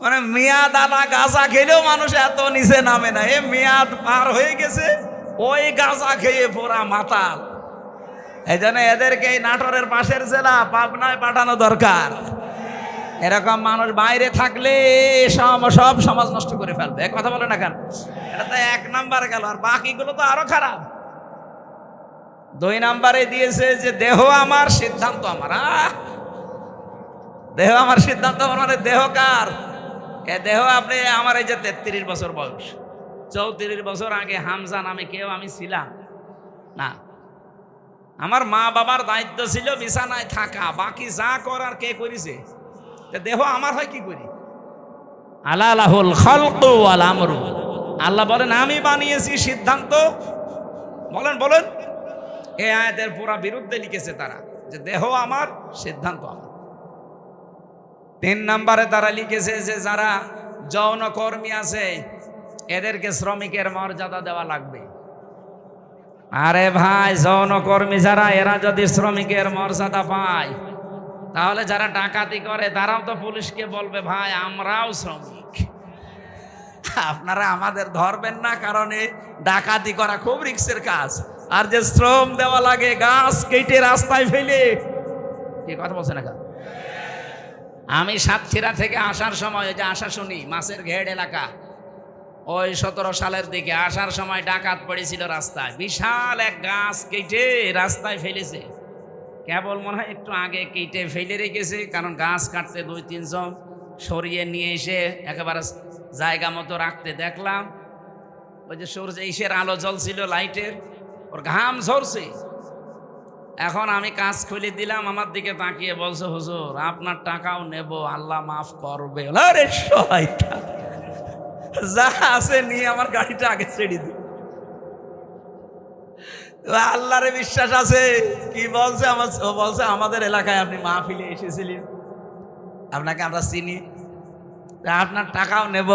মানে মেয়াদ আলা গাঁজা খেলেও মানুষ এত নিচে নামে না, এ মেয়াদ পার হয়ে গেছে, ওই গাঁজা খেয়ে পুরা মাতাল। এই জন্য এদেরকে এই নাটোরের পাশের জেলা পাবনায় পাঠানো দরকার। এরকম মানুষ বাইরে থাকলে সব সমাজ নষ্ট করে ফেলবে। কথা বলে না কেন? এটা তো 1 নাম্বার গেল, আর বাকিগুলো তো আরো খারাপ। 2 নাম্বারে দিয়েছে যে দেহ আমার সিদ্ধান্ত আমার। দেহ আমার সিদ্ধান্ত আমার, মানে দেহ কার? এ দেহ আপনি আমার এই যে 33 বছর বয়স, 34 বছর আগে হামজা নামে কেউ আমি ছিলাম না। আমার মা বাবার দায়িত্ব ছিল বিছানায় থাকা, বাকি যা করার কে করেছে? দেহ আমার হয় কি করি? আলালাহুল খালকু ওয়াল আমরু। আল্লাহ বলেন আমি বানিয়েছি, সিদ্ধান্ত বলেন বলেন। এই আয়াতের পুরা বিরুদ্ধে লিখেছে তারা, যে দেহ আমার, সিদ্ধান্ত আমার। 3 নাম্বারে তারা লিখেছে যে যারা যৌন কর্মী আছে এদেরকে শ্রমিকের মর্যাদা দেওয়া লাগবে। আরে ভাই, যৌনকর্মী যারা, এরা যদি শ্রমিকের মর্যাদা পায়, তাহলে যারা ডাকাতি করে তারাও তো পুলিশকে বলবে ভাই আমরাও শ্রমিক, আপনারা আমাদের ধরবেন না, কারণ এই ডাকাতি করা খুব রিস্কের কাজ। আর যে শ্রম দেওয়া লাগে গাছ কেটে রাস্তায় ফেলে, কি কথা বলছে না? আমি সাতক্ষীরা থেকে আসার সময়, ওই যে আশা শুনি মাছের ঘেড় এলাকা, ওই 17 সালের দিকে আসার সময় ডাকাত পড়েছিল রাস্তায়, বিশাল এক গাছ কেটে রাস্তায় ফেলেছে। কেবল মনে হয় একটু আগে কেটে ফেলে রেখেছে, কারণ গাছ কাটতে 2-3 জন সরিয়ে নিয়ে এসে একেবারে জায়গা মতো রাখতে দেখলাম। ওই যে সূর্য ইসের আলো জ্বলছিল লাইটের, ওর ঘাম ঝরছে। এখন আমি কাজ খুলে দিলাম, আমার দিকে তাকিয়ে বলছে হুজুর আপনার টাকাও নেব, আল্লাহ মাফ করবে। আরে শয়তান, যা আছে নিয়ে আমার গাড়িটা আগে ছেড়ে দিই। আল্লাহরে বিশ্বাস আছে। কি বলছে? বলছে আমাদের এলাকায় আপনি মাহফিলে এসেছিলেন, আপনাকে আমরা চিনি, আপনার টাকাও নেব,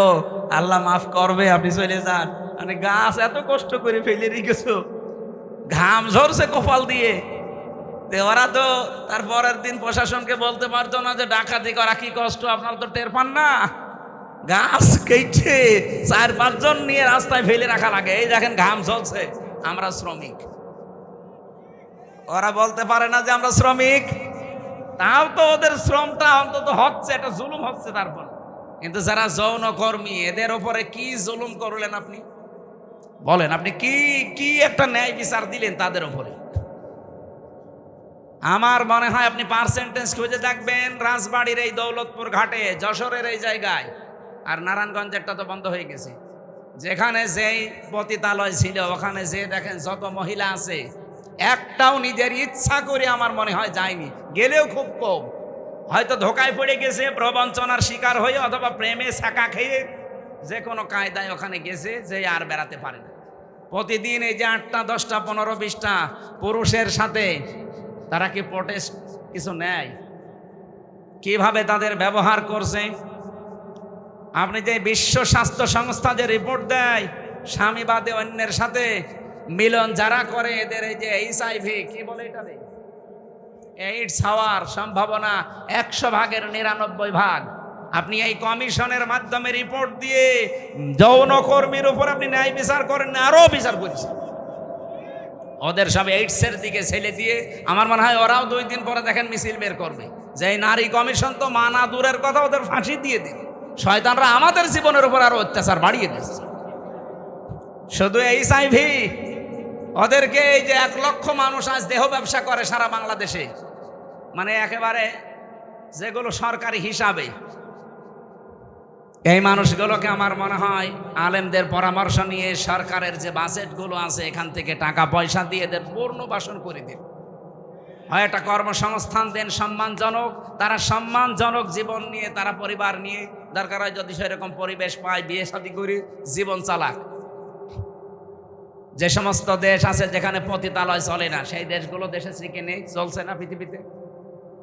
আল্লাহ মাফ করবে, আপনি চলে যান। মানে গাছ এত কষ্ট করে ফেলে রেখেছো, ঘাম ঝরছে কপাল দিয়ে। ওরা তো তারপরের দিন প্রশাসনকে বলতে পারতো না যে ডাকাতি করা কি কষ্ট, আপনারা তো টের পান না? গাছ কেটে 4-5 জন নিয়ে রাস্তায় ফেলে রাখা লাগে। এই দেখেন ঘাম ঝরছে, আমরা শ্রমিক। ওরা বলতে পারে না যে আমরা শ্রমিক, তাও তো ওদের শ্রমটা অন্তত হচ্ছে, এটা জুলুম হচ্ছে। তারপর কিন্তু যারা যৌনকর্মী, এদের ওপরে কি জুলুম করলেন আপনি? বলেন, আপনি কি কি একটা ন্যায় বিচার দিলেন তাদের ওপরে? আমার মনে হয় আপনি পার্সেন্টেজ খুঁজে দেখবেন, রাজবাড়ির এই দৌলতপুর ঘাটে, যশোরের এই জায়গায়, আর নারায়ণগঞ্জেরটা তো বন্ধ হয়ে গেছে, যেখানে যেই পতিতালয় ছিল ওখানে যে দেখেন যত মহিলা আছে, একটাও নিজের ইচ্ছা করে আমার মনে হয় যায়নি, গেলেও খুব কম। হয়তো ধোকায় পড়ে গেছে, প্রবঞ্চনার শিকার হয়ে, অথবা প্রেমে ছাকা খেয়ে যে কোনো কায়দায় ওখানে গেছে, যে আর বেড়াতে পারে না। প্রতিদিন এই যে 8টা 10টা 15 20টা পুরুষের সাথে তারা কি প্রোটেস্ট কিছু নেয়? কিভাবে তাদের ব্যবহার করছে? আপনি যে বিশ্ব স্বাস্থ্য সংস্থা যে রিপোর্ট দেয়, স্বামী বাদে অন্যের সাথে মিলন যারা করে, এদের এই যে HIV কি বলে এটাতে, এইডস হওয়ার সম্ভাবনা 100 ভাগের 99 ভাগ। আপনি এই কমিশনের মাধ্যমে রিপোর্ট দিয়ে যৌনকর্মীর উপর আপনি ন্যায় বিচার করেন না, আরো বিচার করছেন। ওদের সব এইডসের দিকে ছেলে দিয়ে, আমার মনে হয় ওরাও 2 দিন পরে দেখেন মিছিল বের করবে যে এই নারী কমিশন তো মানা দূরের কথা, ওদের ফাঁসি দিয়ে দিন। শয়তানরা আমাদের জীবনের উপর আরো অত্যাচার বাড়িয়ে দিচ্ছে। শুধু HIV, ওদেরকে এই যে 1 লক্ষ মানুষ আজ দেহ ব্যবসা করে সারা বাংলাদেশে, মানে একেবারে যেগুলো সরকারি হিসাবে, এই মানুষগুলোকে আমার মনে হয় আলেমদের পরামর্শ নিয়ে সরকারের যে বাজেটগুলো আছে এখান থেকে টাকা পয়সা দিয়ে এদের পুনর্বাসন করে দিন, হয় একটা কর্মসংস্থান দেন সম্মানজনক, তারা সম্মানজনক জীবন নিয়ে, তারা পরিবার নিয়ে, দরকার হয় যদি সেরকম পরিবেশ পায় বিয়ে শাদী করে জীবন চালাক। যে সমস্ত দেশ আছে যেখানে পতিতালয় চলে না, সেই দেশগুলো দেশে শ্রীকে নেই, চলছে না পৃথিবীতে।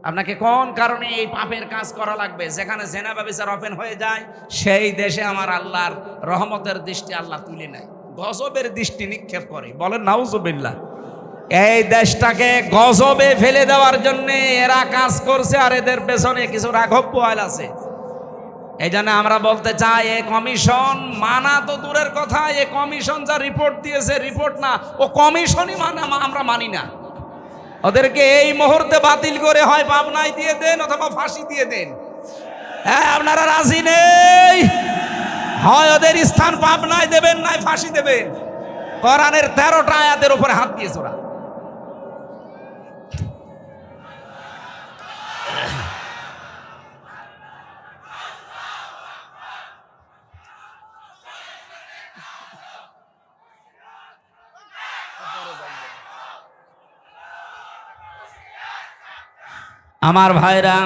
আপনাকে কোন কারণে এই পাপের কাজ করা লাগবে? যেখানে জেনা ব্যভিচার ওপেন হয়ে যায়, সেই দেশে আমার আল্লাহর রহমতের দৃষ্টি আল্লাহ তুলে নেয়, গজবের দৃষ্টি নিক্ষেপ করে। বলেন নাউজুবিল্লাহ। এই দেশটাকে গজবে ফেলে দেওয়ার জন্য এরা কাজ করছে, আর এদের পেছনে কিছু রাঘব পোয়াল আছে। এই জন্য আমরা বলতে চাই, এই কমিশন মানা তো দূরের কথা, এই কমিশন যা রিপোর্ট দিয়েছে, রিপোর্ট না, ও কমিশনই আমরা মানি না। ওদেরকে এই মুহূর্তে বাতিল করে হয় পাবনায় দিয়ে দেন অথবা ফাঁসি দিয়ে দেন। হ্যাঁ, আপনারা রাজি নেই? হয় ওদের স্থান পাবনায় দেবেন, নাই ফাঁসি দেবেন। কোরআনের 13টা আয়াতের উপরে হাত দিয়েছে ওরা। আমার ভাইরা,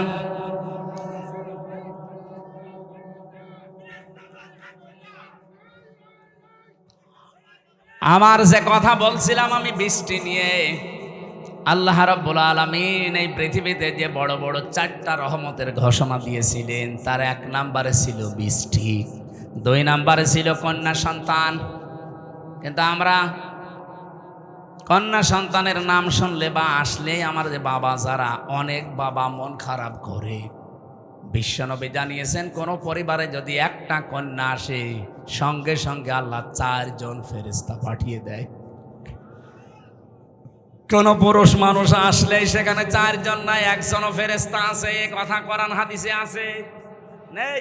আমার যে কথা বলছিলাম আমি বৃষ্টি নিয়ে, আল্লাহ রাব্বুল আলামিন এই পৃথিবীতে যে বড় বড় 4টা রহমতের ঘোষণা দিয়েছিলেন, তার 1 নম্বরে ছিল বৃষ্টি, 2 নম্বরে ছিল কন্যা সন্তান। কিন্তু আমরা কন্যা সন্তানের নাম শুনলে বা আসলেই আমার যে বাবা যারা, অনেক বাবা মন খারাপ করে। বিশ্বনবী জানিয়েছেন, কোন পরিবারে যদি একটা কন্যা আসে, সঙ্গে সঙ্গে আল্লাহ 4 জন ফেরেশতা পাঠিয়ে দেয়। কোন পুরুষ মানুষ আসলেই সেখানে 4 জন নাই, 1 জনও ফেরেশতা আছে। এ কথা কোরআন হাদিসে আছে, নেই?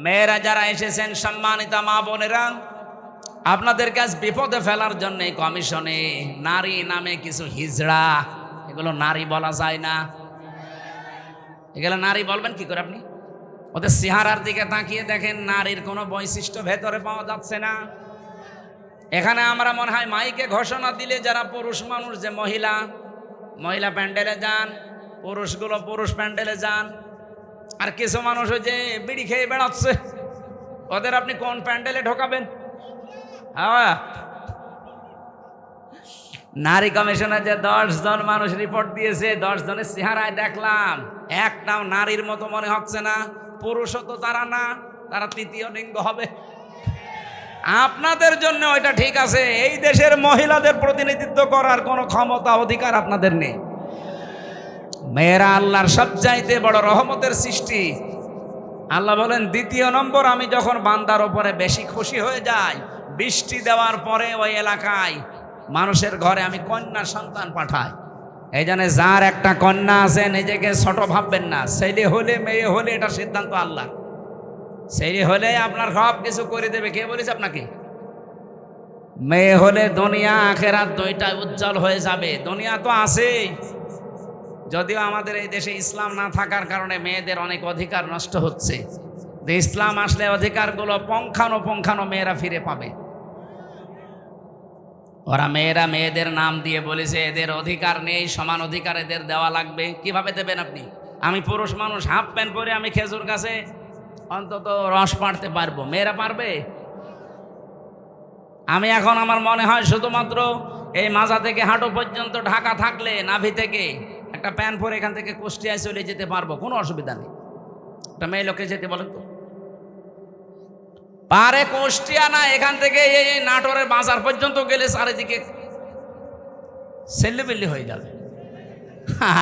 মেয়েরা যারা এসেছেন, সম্মানিতা মা বোনেরা, আপনাদের কাছে বিপদে ফেলার জন্য কমিশনে নারী নামে কিছু হিজড়া, এগুলো নারী বলা যায় না। এগুলো নারী বলবেন কি করে আপনি? ওদের চেহারার দিকে তাকিয়ে দেখেন, নারীর কোনো বৈশিষ্ট্য ভেতরে পাওয়া যাচ্ছে না। এখানে আমরা মনে হয় মাইকে ঘোষণা দিলে যারা পুরুষ মানুষ, যে মহিলা মহিলা প্যান্ডেলে যান, পুরুষগুলো পুরুষ প্যান্ডেলে যান, আর কিছু মানুষ ওই যে বিড়ি খেয়ে বেড়াচ্ছে, ওদের আপনি কোন প্যান্ডেলে ঢোকাবেন? হ্যাঁ, নারী কমিশনে যে 10 জন মানুষ রিপোর্ট দিয়েছে, 10 জনের চেহারায় দেখলাম একটাও নারীর মতো মনে হচ্ছে না। পুরুষও তো তারা না, তারা তৃতীয় লিঙ্গ হবে। আপনাদের জন্য ওইটা ঠিক আছে, এই দেশের মহিলাদের প্রতিনিধিত্ব করার কোনো ক্ষমতা অধিকার আপনাদের নেই। মেয়েরা আল্লাহর সবচাইতে বড় রহমতের সৃষ্টি। আল্লাহ বলেন, 2 নম্বর, আমি যখন বান্দার ওপরে বেশি খুশি হয়ে যাই, বৃষ্টি দেওয়ার পরে ওই এলাকায় মানুষের ঘরে আমি কন্যা সন্তান পাঠাই। এই জন্য যার একটা কন্যা আছে, নিজেকে ছোট ভাববেন না। ছেলে হলে মেয়ে হলে এটা সিদ্ধান্ত আল্লাহ। ছেলে হলে আপনার সব কিছু করে দেবে, কে বলেছে আপনাকে? মেয়ে হলে দুনিয়া আখেরাত দুইটাই উজ্জ্বল হয়ে যাবে। দুনিয়া তো আছেই, যদিও আমাদের এই দেশে ইসলাম না থাকার কারণে মেয়েদের অনেক অধিকার নষ্ট হচ্ছে। ইসলাম আসলে অধিকারগুলো পঙ্খানো মেয়েরা ফিরে পাবে। ওরা মেয়েরা মেয়েদের নাম দিয়ে বলেছে এদের অধিকার নেই, সমান অধিকার এদের দেওয়া লাগবে। কিভাবে দেবেন আপনি? আমি পুরুষ মানুষ, হাফ প্যান্ট পরে আমি খেজুর গাছে অন্তত রস পাড়তে পারবো, মেয়েরা পারবে? আমি এখন আমার মনে হয় শুধুমাত্র এই মাজা থেকে হাঁটু পর্যন্ত ঢাকা থাকলে, নাভি থেকে একটা প্যান্ট পরে এখান থেকে কুষ্টিয়ায় চলে যেতে পারবো, কোনো অসুবিধা নেই। একটা মেয়ে লোকে যেতে বলেন তো পারে? কুষ্টিয়া না, এখান থেকে এই নাটোরের বাজার পর্যন্ত গেলে চারিদিকে সেল্লিবিল্লি হয়ে যাবে।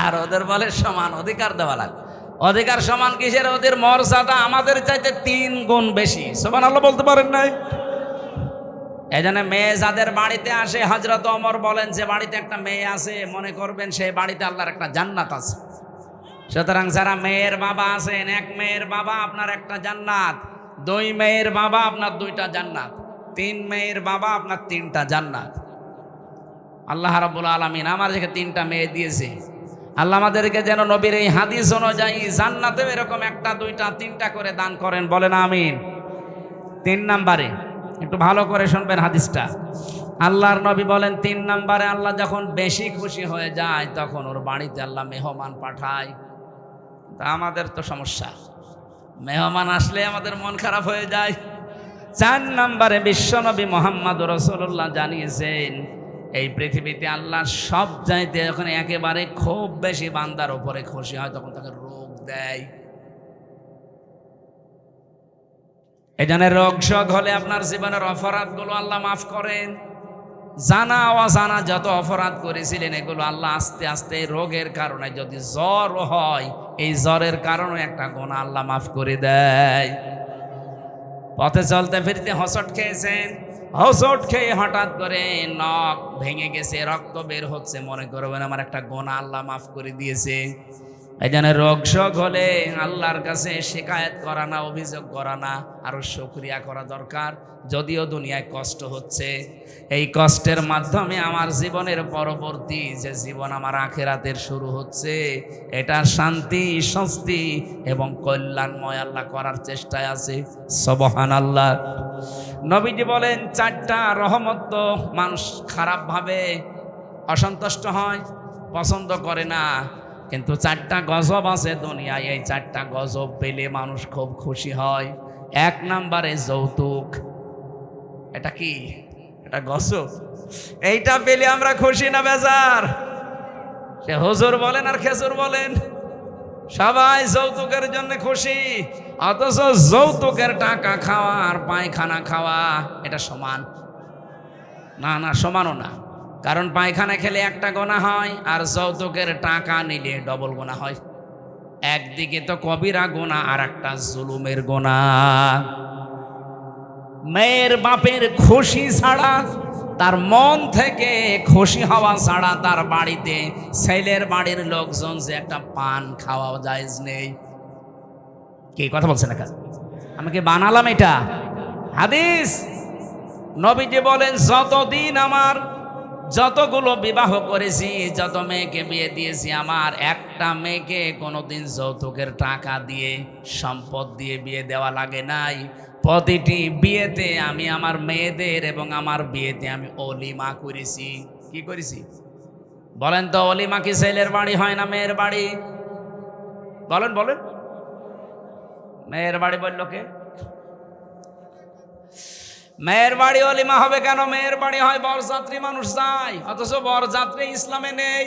আর ওদের বলে সমান অধিকার দেওয়া লাগবে। অধিকার সমান কিসের? ওদের মর্যাদা আমাদের চাইতে 3 গুণ বেশি। সুবহানাল্লাহ বলতে পারেন নাই? এই জন্য মেয়ে যাদের বাড়িতে আসে, হযরত ওমর বলেন, যে বাড়িতে একটা মেয়ে আছে মনে করবেন সেই বাড়িতে আল্লাহর একটা জান্নাত আছে। সুতরাং যারা মেয়ের বাবা আছেন, 1 মেয়ের বাবা আপনার একটা জান্নাত, 2 মেয়ের বাবা আপনার 2টা জান্নাত, 3 মেয়ের বাবা আপনার 3টা জান্নাত। আল্লাহ রাব্বুল আলামিন আমাদেরকে 3টা মেয়ে দিয়েছে। আল্লাহ আমাদেরকে যেন নবীর এই হাদিস অনুযায়ী জান্নাতেও এরকম 1টা 2টা 3টা করে দান করেন, বলেন আমিন। 3 নম্বরে একটু ভালো করে শুনবেন হাদিসটা। আল্লাহর নবী বলেন, 3 নম্বরে আল্লাহ যখন বেশি খুশি হয়ে যায়, তখন ওর বাড়িতে আল্লাহ মেহমান পাঠায়। তা আমাদের তো সমস্যা, মেহমান আসলে আমাদের মন খারাপ হয়ে যায়। 4 নম্বরে বিশ্বনবী মুহাম্মদ রাসূলুল্লাহ জানিয়েছেন, এই পৃথিবীতে আল্লাহ সব চাইতে যখন একেবারে খুব বেশি বান্দার উপরে খুশি হয়, তখন তাকে রোগ দেয়। এই জন্য রোগ শোক হলে আপনার জীবনের অপরাধগুলো আল্লাহ মাফ করেন। জানা অজানা যত অপরাধ করেছিলেন, এগুলো আল্লাহ আস্তে আস্তে রোগের কারণে, যদি জ্বর হয়, এই জ্বরের কারণে একটা গুনাহ আল্লাহ মাফ করে দেয়। পথে চলতে ফিরতে হোঁচট খেয়েছেন, হোঁচট খেয়ে হঠাৎ করে নখ ভেঙে গেছে, রক্ত বের হচ্ছে, মনে করবেন আমার একটা গুনাহ আল্লাহ মাফ করে দিয়েছে। এই জন্য রোগ শোক হলে আল্লাহর কাছে শিকায়েত করা না, অভিযোগ করা না, আরো শুকরিয়া করা দরকার। যদিও দুনিয়ায় কষ্ট হচ্ছে, এই কষ্টের মাধ্যমে আমার জীবনের পরবর্তী যে জীবন, আমার আখিরাতের শুরু হচ্ছে, এটা শান্তি, স্বস্তি এবং কল্যাণময় আল্লাহ করার চেষ্টায় আছে। সুবহানাল্লাহ। নবীজি বলেন, 4টা রহমত তো মানুষ খারাপভাবে অসন্তুষ্ট হয়, পছন্দ করে না, কিন্তু 4টা গজব আছে দুনিয়ায়। এই 4টা গজব পেলে মানুষ খুব খুশি হয়। 1 নম্বরে যৌতুক। এটা কি? এটা গজব। এইটা পেলে আমরা খুশি না বেজার? সে হুজুর বলেন আর খেজুর বলেন, সবাই যৌতুকের জন্য খুশি। অথচ যৌতুকের টাকা খাওয়া আর পায়খানা খাওয়া এটা সমান না? না, সমানও না। কারণ পায়খানা খেলে একটা গোনা হয়, আর যৌতুকের টাকা নিলে ডবল গোনা হয়। একদিকে তো কবিরা গোনা, আর একটা জুলুমের গোনা। মেয়ের বাপের খুশি ছাড়া, তার মন থেকে খুশি হওয়া ছাড়া তার বাড়িতে ছেলের বাড়ির লোকজন যে একটা পান খাওয়া জায়েজ নেই। কি কথা বলছেন না? আমাকে বানালাম এটা হাদিস। নবীজি বলেন, যতদিন আমার যতগুলো বিবাহ করেছি, যত মেয়েকে বিয়ে দিয়েছি, আমার একটা মেয়েকে কোনোদিন যৌতুকের টাকা দিয়ে, সম্পদ দিয়ে বিয়ে দেওয়া লাগে নাই। প্রতিটি বিয়েতে আমি আমার মেয়েদের এবং আমার বিয়েতে আমি অলিমা করেছি। কি করেছি বলেন তো? অলিমা কি ছেলের বাড়ি হয় না মেয়ের বাড়ি? বলেন বলেন। মেয়ের বাড়ি বলল কে? মেয়ের বাড়ি অলিমা হবে কেন? মেয়ের বাড়ি হয় বরযাত্রী মানুষ যায়, অথচ বরযাত্রী ইসলামে নেই।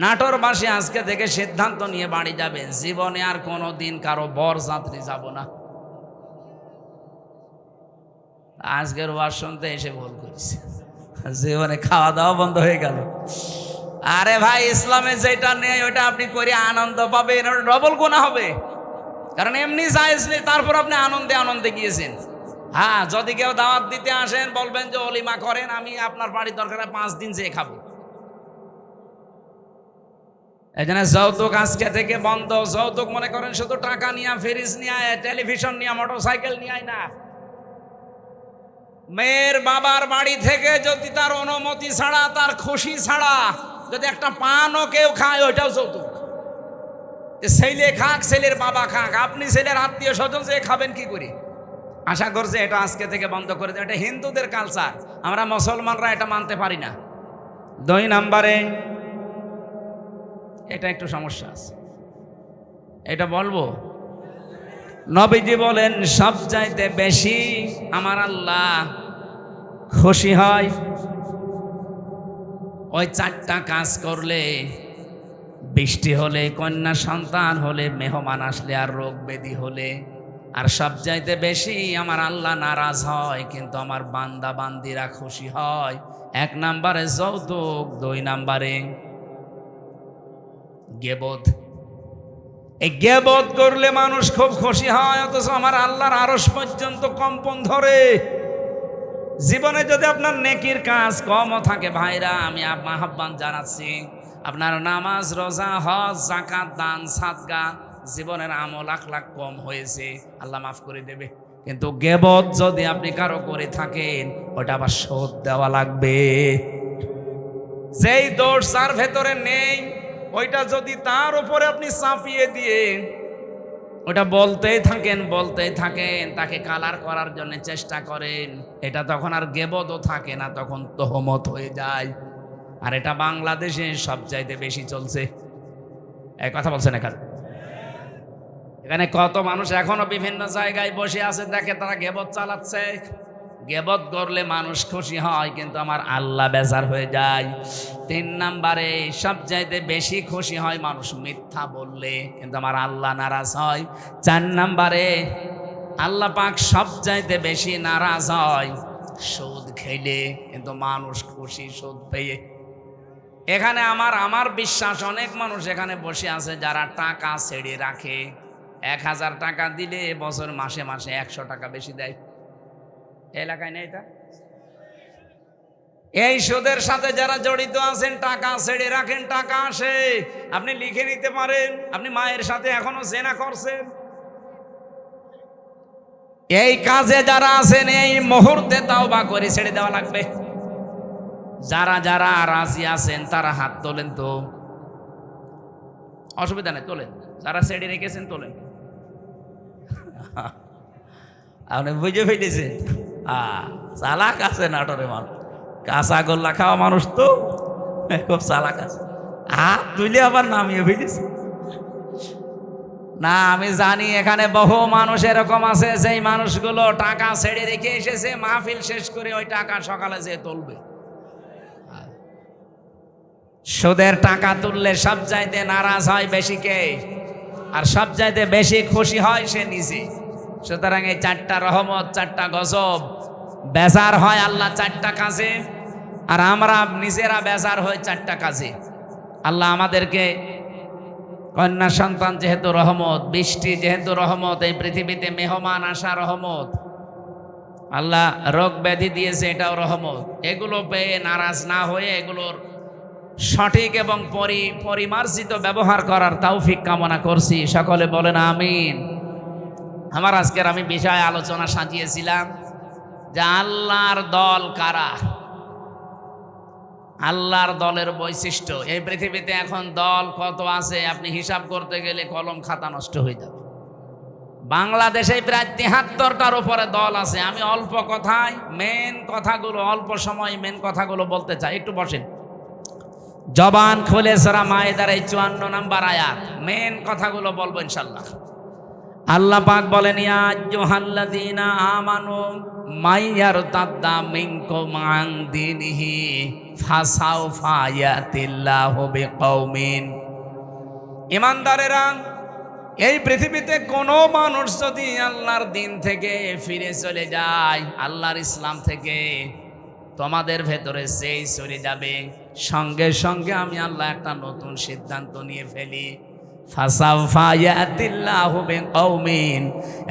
নাটোরবাসী আজকে থেকে সিদ্ধান্ত নিয়ে বাড়ি যাবে, জীবনে আর কোনোদিন কারো বরযাত্রী যাব না। আজকের ওয়াজ শুনতে এসে ভুল করেছে, জীবনে খাওয়া দাওয়া বন্ধ হয়ে গেল। আরে ভাই, ইসলামে যেটা নেই ওটা আপনি করে আনন্দ পাবেন, ওটা ডবল গুনাহ হবে। কারণ এমনি জায়েজ নেই, তারপর আপনি আনন্দে আনন্দে গিয়েছেন। হ্যাঁ, যদি কেউ দাওয়াত দিতে আসেন বলবেন যে অলিমা করেন, আমি আপনার বাড়ির দরকার 5 দিন যেয়ে খাবো। এই জন্য যৌতুক আজকে থেকে বন্ধ। যৌতুক মনে করেন শুধু টাকা নিয়ে, ফ্রিজ নিয়ে, টেলিভিশন নিয়ে, মোটরসাইকেল নিয়ে না। মেয়ের বাবার বাড়ি থেকে যদি তার অনুমতি ছাড়া, তার খুশি ছাড়া যদি একটা পানও কেউ খায়, ওইটাও যৌতুক। ছেলে খাক, ছেলের বাবা খাক, আপনি ছেলের আত্মীয় স্বজন যে খাবেন কি করে? আশা করছে এটা আজকে থেকে বন্ধ করে দেয়। এটা হিন্দুদের কালচার, আমরা মুসলমানরা এটা মানতে পারি না। 2 নম্বরে এটা একটু সমস্যা আছে, এটা বলবো। নবীজি বলেন, সবচাইতে বেশি আমার আল্লাহ খুশি হয় ওই 4টা কাজ করলে। বৃষ্টি হলে, কন্যা সন্তান হলে, মেহমান আসলে, আর রোগ ব্যাধি হলে। আর সবচাইতে বেশি আমার আল্লাহ নারাজ হয় কিন্তু আমার বান্দা বান্দিরা খুশি হয়। 1 নম্বরে যৌতুক, 2 নম্বরে গীবত। এই গীবত করলে মানুষ খুব খুশি হয়, অথচ আমার আল্লাহর আরশ পর্যন্ত কম্পন ধরে। জীবনে যদি আপনার নেকির কাজ কমও থাকে, ভাইরা আমি আহ্বান জানাচ্ছি, আপনার নামাজ, রোজা, হজ, যাকাত, দান, সাদকা, জীবনের আমল আখলাক কম হয়েছে, আল্লাহ মাফ করে দেবে। কিন্তু গীবত যদি আপনি কারো করে থাকেন, ওটা আবার শোধ দেওয়া লাগবে। যেই দোষ যার ভেতরে নেই, ওইটা যদি তার উপরে আপনি চাপিয়ে দিয়ে ওটা বলতেই থাকেন, তাকে কালার করার জন্য চেষ্টা করেন, এটা তখন আর গীবতও থাকে না, তখন তোহমত হয়ে যায়। আর এটা বাংলাদেশে সবচাইতে বেশি চলছে। এই কথা বলছেন এখানে কত মানুষ এখনো বিভিন্ন জায়গায় বসে আছে, দেখে তারা গীবত চালাচ্ছে। গীবত করলে মানুষ খুশি হয় কিন্তু আমার আল্লাহ বেজার হয়ে যায়। 3 নম্বরে সবচাইতে বেশি খুশি হয় মানুষ মিথ্যা বললে, কিন্তু আমার আল্লাহ নারাজ হয়। 4 নম্বরে আল্লাহ পাক সবচাইতে বেশি নারাজ হয় সুদ খেলে, কিন্তু মানুষ খুশি সুদ পেয়ে। এখানে আমার বিশ্বাস অনেক মানুষ এখানে বসে আছে যারা টাকা ছেড়ে রাখে। 1000 টাকা দিলে বছর মাসে মাসে 100 টাকা বেশি দেয়। এলাকায় নেই এটা? এই সুদের সাথে যারা জড়িত আছেন, টাকা ছেড়ে রাখেন, টাকা আসে, আপনি লিখে নিতে পারেন আপনি মায়ের সাথে এখনো জেনা করছেন। এই কাজে যারা আছেন এই মুহূর্তে তাওবা করে ছেড়ে দেওয়া লাগবে। যারা যারা রাজি আছেন তারা হাত তোলেন তো, অসুবিধা নেই, তোলেন। যারা ছেড়ে রেখেছেন তোলেন। আপনি বুঝে ফেলেছেন, চালাক আছে নাটোরে মানুষ, কাঁচা গোল্লা খাওয়া মানুষ তো খুব চালাক আছে। হাত তুলে আবার নামিয়ে ফেলেছে। না, আমি জানি এখানে বহু মানুষ এরকম আছে, যেই মানুষগুলো টাকা ছেড়ে রেখে এসেছে, মাহফিল শেষ করে ওই টাকা সকালে যেয়ে তুলবে। সুদের টাকা তুললে সবচাইতে নারাজ হয় বেশি কে? আর সবচাইতে বেশি খুশি হয় সে নিজে। সুতরাং এই 4টা রহমত, 4টা গজব বেজার হয় আল্লাহ 4টা কাজে। আর আমরা নিজেরা বেজার হয়ে 4টা কাজে। আল্লাহ আমাদেরকে কন্যা সন্তান যেহেতু রহমত, বৃষ্টি যেহেতু রহমত, এই পৃথিবীতে মেহমান আসা রহমত, আল্লাহ রোগ ব্যাধি দিয়েছে এটাও রহমত। এগুলো পেয়ে নারাজ না হয়ে এগুলোর সঠিক এবং পরিমার্জিত ব্যবহার করার তৌফিক কামনা করছি। সকলে বলেন আমিন। আমার আজকের আমি বিষয় আলোচনা সাজিয়েছিলাম যে আল্লাহর দল কারা, আল্লাহর দলের বৈশিষ্ট্য। এই পৃথিবীতে এখন দল কত আছে আপনি হিসাব করতে গেলে কলম খাতা নষ্ট হয়ে যাবে। বাংলাদেশে প্রায় 73টার উপরে দল আছে। আমি অল্প কথায় মেন কথাগুলো, অল্প সময় মেন কথাগুলো বলতে চাই। একটু বসেন, জবান খুলে সূরা মায়েদার এই 54 নম্বর আয়াত, মেন কথাগুলো বলবো ইনশাআল্লাহ। আল্লাহ পাক বলেন, ইয়া আইয়ুহাল্লাযীনা আমানু মাইয়ারতাদ্দা মিনকুম আন দীনিহি ফাসাউফা ইয়াতিল্লাহু বিকওমিন। ঈমানদারেরা, এই পৃথিবীতে কোনো মানুষ যদি আল্লাহর দিন থেকে ফিরে চলে যায়, আল্লাহর ইসলাম থেকে, তোমাদের ভেতরে সেই চলে যাবে, সঙ্গে সঙ্গে আমি আল্লাহ একটা নতুন সিদ্ধান্ত নিয়ে ফেলি। ফাসাউফা ইয়াতিল্লাহু বিকওমিন,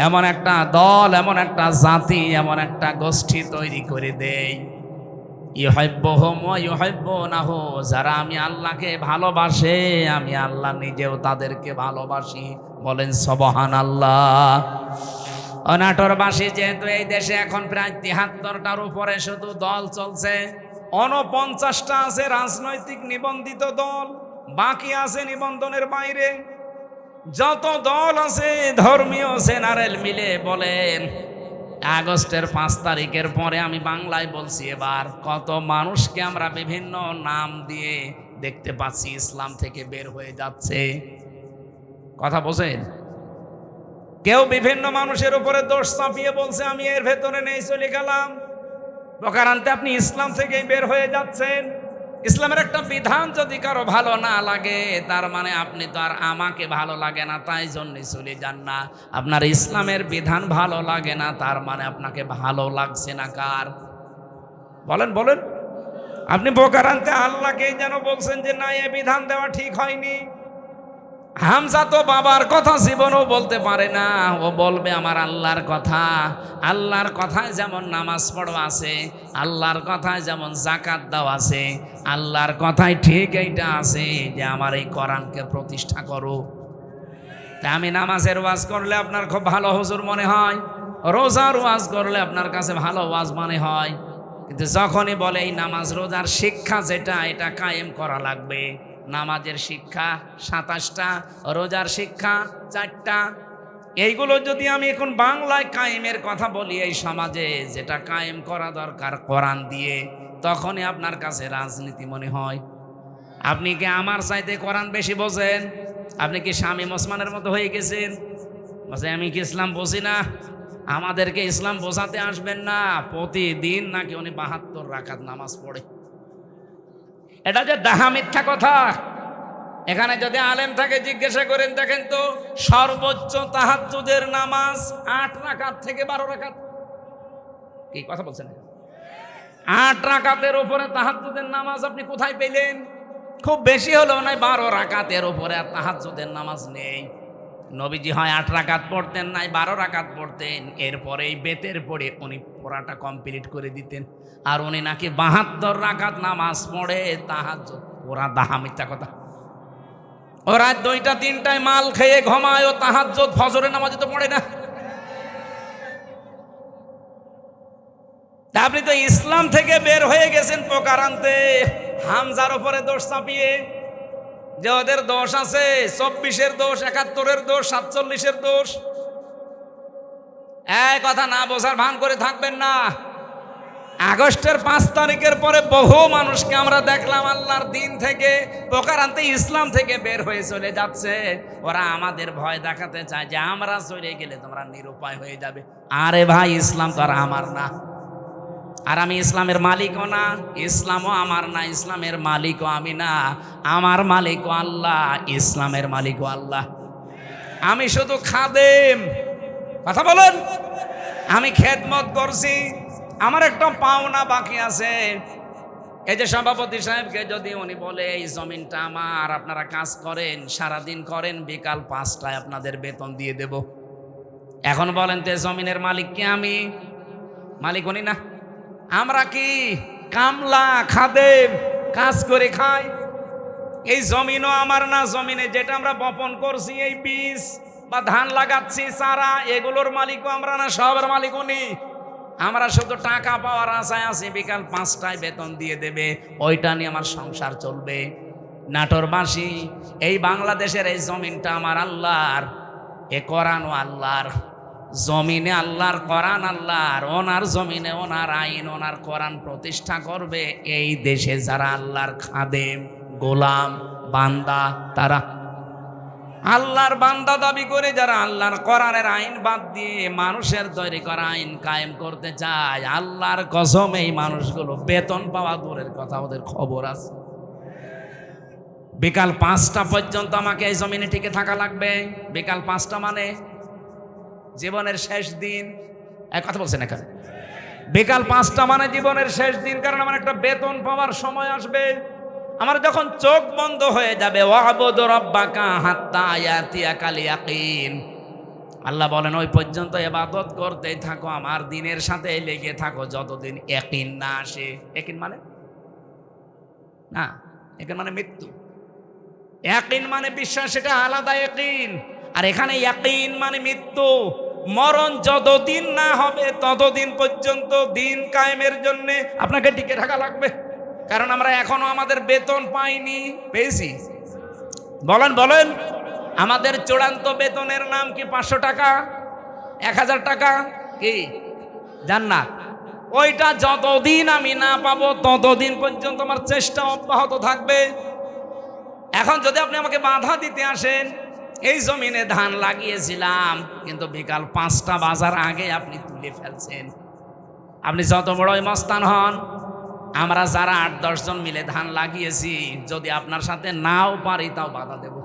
এমন একটা দল, এমন একটা জাতি, এমন একটা গোষ্ঠী তৈরি করে দেই, ইউহিব্বুহুম ওয়া ইউহিব্বুনাহু, যারা আমি আল্লাহকে ভালোবাসে, আমি আল্লাহ নিজেও তাদেরকে ভালোবাসি। বলেন সুবহানাল্লাহ। অনাটোরবাসী যেহেতু এই দেশে এখন প্রায় 73টার উপরে শুধু দল চলছে, 49টা আছে রাজনৈতিক নিবন্ধিত দল, বাকি আছে নিবন্ধনের বাইরে। যত দল আছে ধর্মীয় জেনারেল মিলে বলেন, আগস্টের 5 তারিখের পরে আমি বাংলায় বলছি, এবার কত মানুষকে আমরা বিভিন্ন নাম দিয়ে দেখতে পাচ্ছি ইসলাম থেকে বের হয়ে যাচ্ছে। কথা বোঝেন? কেউ বিভিন্ন মানুষের উপরে দোষ চাপিয়ে বলছে আমি এর ভেতরে নেই, চলে গেলাম। প্রকারান্তে আপনি ইসলাম থেকেই বের হয়ে যাচ্ছেন। ইসলামের একটা বিধান যদি কারো ভালো না লাগে, তার মানে আপনি তো আর আমাকে ভালো লাগে না তাই জন্যে চলে যান না। আপনার ইসলামের বিধান ভালো লাগে না, তার মানে আপনাকে ভালো লাগছে না কার? বলেন বলেন। আপনি প্রকারান্তে আল্লাহকেই যেন বলছেন যে না, এ বিধান দেওয়া ঠিক হয়নি। হামজা তো বাবার কথা জীবনও বলতে পারে না, ও বলবে আমার আল্লাহর কথা। আল্লাহর কথায় যেমন নামাজ পড়ো আছে, আল্লাহর কথায় যেমন যাকাত দাও আছে, আল্লাহর কথায় ঠিক এইটা আছে যে আমার এই কোরআনকে প্রতিষ্ঠা করো। তা আমি নামাজের ওয়াজ করলে আপনার খুব ভালো হুজুর মনে হয়, রোজার ওয়াজ করলে আপনার কাছে ভালো ওয়াজ মনে হয়, কিন্তু যখনই বলে এই নামাজ রোজার শিক্ষা যেটা, এটা কায়েম করা লাগবে। নামাজের শিক্ষা 27টা, রোজার শিক্ষা 4টা। এইগুলো যদি আমি এখন বাংলায় কায়েমের কথা বলি এই সমাজে, যেটা কায়েম করা দরকার কোরআন দিয়ে, তখনই আপনার কাছে রাজনীতি মনে হয়। আপনি কি আমার চাইতে কোরআন বেশি বোঝেন? আপনি কি শামীম ওসমানের মতো হয়ে গেছেন? বলছে আমি কি ইসলাম বুঝি না? আমাদেরকে ইসলাম বোঝাতে আসবেন না। প্রতিদিন নাকি উনি 72 রাকাত নামাজ পড়ে। এটা যে ডাহা মিথ্যা কথা। এখানে যদি আলেম থাকে জিজ্ঞাসা করেন, দেখেন তো সর্বোচ্চ তাহাজ্জুদের নামাজ 8 রাকাত থেকে 12 রাকাত। কি কথা বলছেন? 8 রাকাতের উপরে তাহাজ্জুদের নামাজ আপনি কোথায় পেলেন? খুব বেশি হলেও নাই 12 রাকাতের উপরে আর তাহাজ্জুদের নামাজ নেই। নবীজি হয় 8 রাকাত পড়তেন, নাই 12 রাকাত পড়তেন। এরপরে এই বেতের পড়ে উনি পড়াটা কমপ্লিট করে দিতেন। আর উনি নাকি 72 রাকাত নামাজ পড়ে তাহাজ্জুদ। ওরা দাহা মিথ্যা কথা। ওরা 2টা 3টায় মাল খেয়ে ঘুমায়, ও তাহাজ্জুদ ফজরের নামাজ তো পড়ে না। তা আপনি তো ইসলাম থেকে বের হয়ে গেছেন প্রকারান্তে হামজার উপরে দোষ চাপিয়ে, যে ওদের দোষ আছে 24-এর দোষ, 71-এর দোষ, 47-এর দোষ। এই কথা না বোঝার ভান করে থাকবেন না। আগস্টের 5 তারিখের পরে বহু মানুষকে আমরা দেখলাম আল্লাহর দিন থেকে প্রকারান্তে ইসলাম থেকে বের হয়ে চলে যাচ্ছে। ওরা আমাদের ভয় দেখাতে চায় যে আমরা চলে গেলে তোমরা নিরুপায় হয়ে যাবে। আরে ভাই, ইসলাম তো আর আমার না, আর আমি ইসলামের মালিকও না, ইসলামও আমার না, ইসলামের মালিকও আমি না। আমার মালিকও আল্লাহ, ইসলামের মালিকও আল্লাহ। আমি শুধু খাদেম। কথা বলেন। আমি খেদমত করছি, আমার একটা পাওনা বাকি আছে। এই যে সভাপতি সাহেবকে যদি উনি বলে এই জমিনটা আমার, আপনারা কাজ করেন, সারাদিন করেন, বিকাল 5টায় আপনাদের বেতন দিয়ে দেব। এখন বলেন তো জমিনের মালিক কি? আমি মালিক উনি না, আমরা কি কামলা খাদেম, কাজ করে খাই। এই জমিনও আমার না, জমিনে যেটা আমরা বপন করছি, এই বীজ বা ধান লাগাচ্ছি, চারা, এগুলোর মালিকও আমরা না, সবার মালিক উনি। আমরা শুধু টাকা পাওয়ার আশায় আছি, বিকাল 5টায় বেতন দিয়ে দেবে, ওইটা নিয়ে আমার সংসার চলবে। নাটোরবাসী, এই বাংলাদেশের এই জমিনটা আমার আল্লাহর, এ কোরআনও আল্লাহর, জমিনে আল্লাহর, কোরআন আল্লাহর, ওনার জমিনে ওনার আইন, ওনার কোরআন প্রতিষ্ঠা করবে এই দেশে যারা আল্লাহর খাদেম, গোলাম, বান্দা, তারা আল্লাহর বান্দা দাবি করে যারা আল্লাহর কোরআনের আইন বাদ দিয়ে মানুষের তৈরি করা আইন কায়েম করতে চায়, আল্লাহর কসম এই মানুষগুলো বেতন পাওয়া দূরের কথা, ওদের খবর আছে। বিকাল 5টা পর্যন্ত আমাকে এই জমিনে টিকে থাকা লাগবে। বিকাল 5টা মানে জীবনের শেষ দিন। এক কথা বলছেন এখানে, বিকাল 5টা মানে জীবনের শেষ দিন, কারণ আমার একটা বেতন পাওয়ার সময় আসবে। আমার যখন চোখ বন্ধ হয়ে যাবে, ওয়াবুদ রাব্বাকা হাত্তা ইয়াতিয়াকাল ইয়াকিন, আল্লাহ বলেন ওই পর্যন্ত ইবাদত করতেই থাকো, আমার দিনের সাথে লেগে থাকো যতদিন ইয়াকিন না আসে। ইয়াকিন মানে না, ইয়াকিন মানে মৃত্যু। ইয়াকিন মানে বিশ্বাস, সেটা আলাদা ইয়াকিন। আর এখানে ইয়াকিন মানে মৃত্যু, মরণ যতদিন না হবে ততদিন পর্যন্ত দিন কায়েমের জন্য আপনাকে টিকে থাকা লাগবে। কারণ আমরা এখনো আমাদের বেতন পাইনি, পেয়েছি? বলেন বলেন, আমাদের চূড়ান্ত বেতনের নাম কি? 500 টাকা, 1000 টাকা, কি জান্নাত। ওইটা যতদিন আমি না পাবো ততদিন পর্যন্ত আমার চেষ্টা অব্যাহত থাকবে। এখন যদি আপনি আমাকে বাধা দিতে আসেন, এই জমিনে ধান লাগিয়েছিলাম কিন্তু বিকাল 5টা বাজার আগে আপনি তুলে ফেলছেন, আপনি যত বড়ই মস্তান হন, আমরা যারা 8-10 জন মিলে ধান লাগিয়েছি, যদি আপনার সাথে নাও পারি তাও বাধা দেব।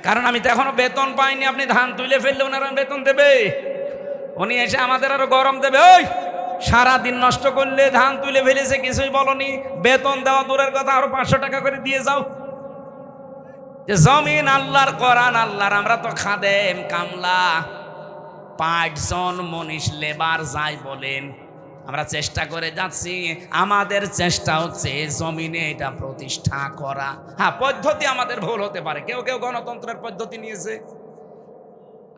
কারণ আমি তো এখনো বেতন পাইনি। আপনি ধান তুলে ফেললে ওনারা বেতন দেবে, উনি এসে আমাদের আরো গরম দেবে। ওই সারাদিন নষ্ট করলে, ধান তুলে ফেলেছে, কিছুই বলনি, বেতন দেওয়া দূরের কথা, আরো 500 টাকা করে দিয়ে যাও। যে জমিন আল্লাহর, কোরআন আল্লাহর, আমরা তো খাদেম, কামলা, 5 জন মনীষ, লেবার যাই বলেন, আমরা চেষ্টা করে যাচ্ছি। আমাদের চেষ্টা হচ্ছে জমিনে এটা প্রতিষ্ঠা করা। হ্যাঁ, পদ্ধতি আমাদের ভুল হতে পারে, কেউ কেউ গণতন্ত্রের পদ্ধতি নিয়েছে,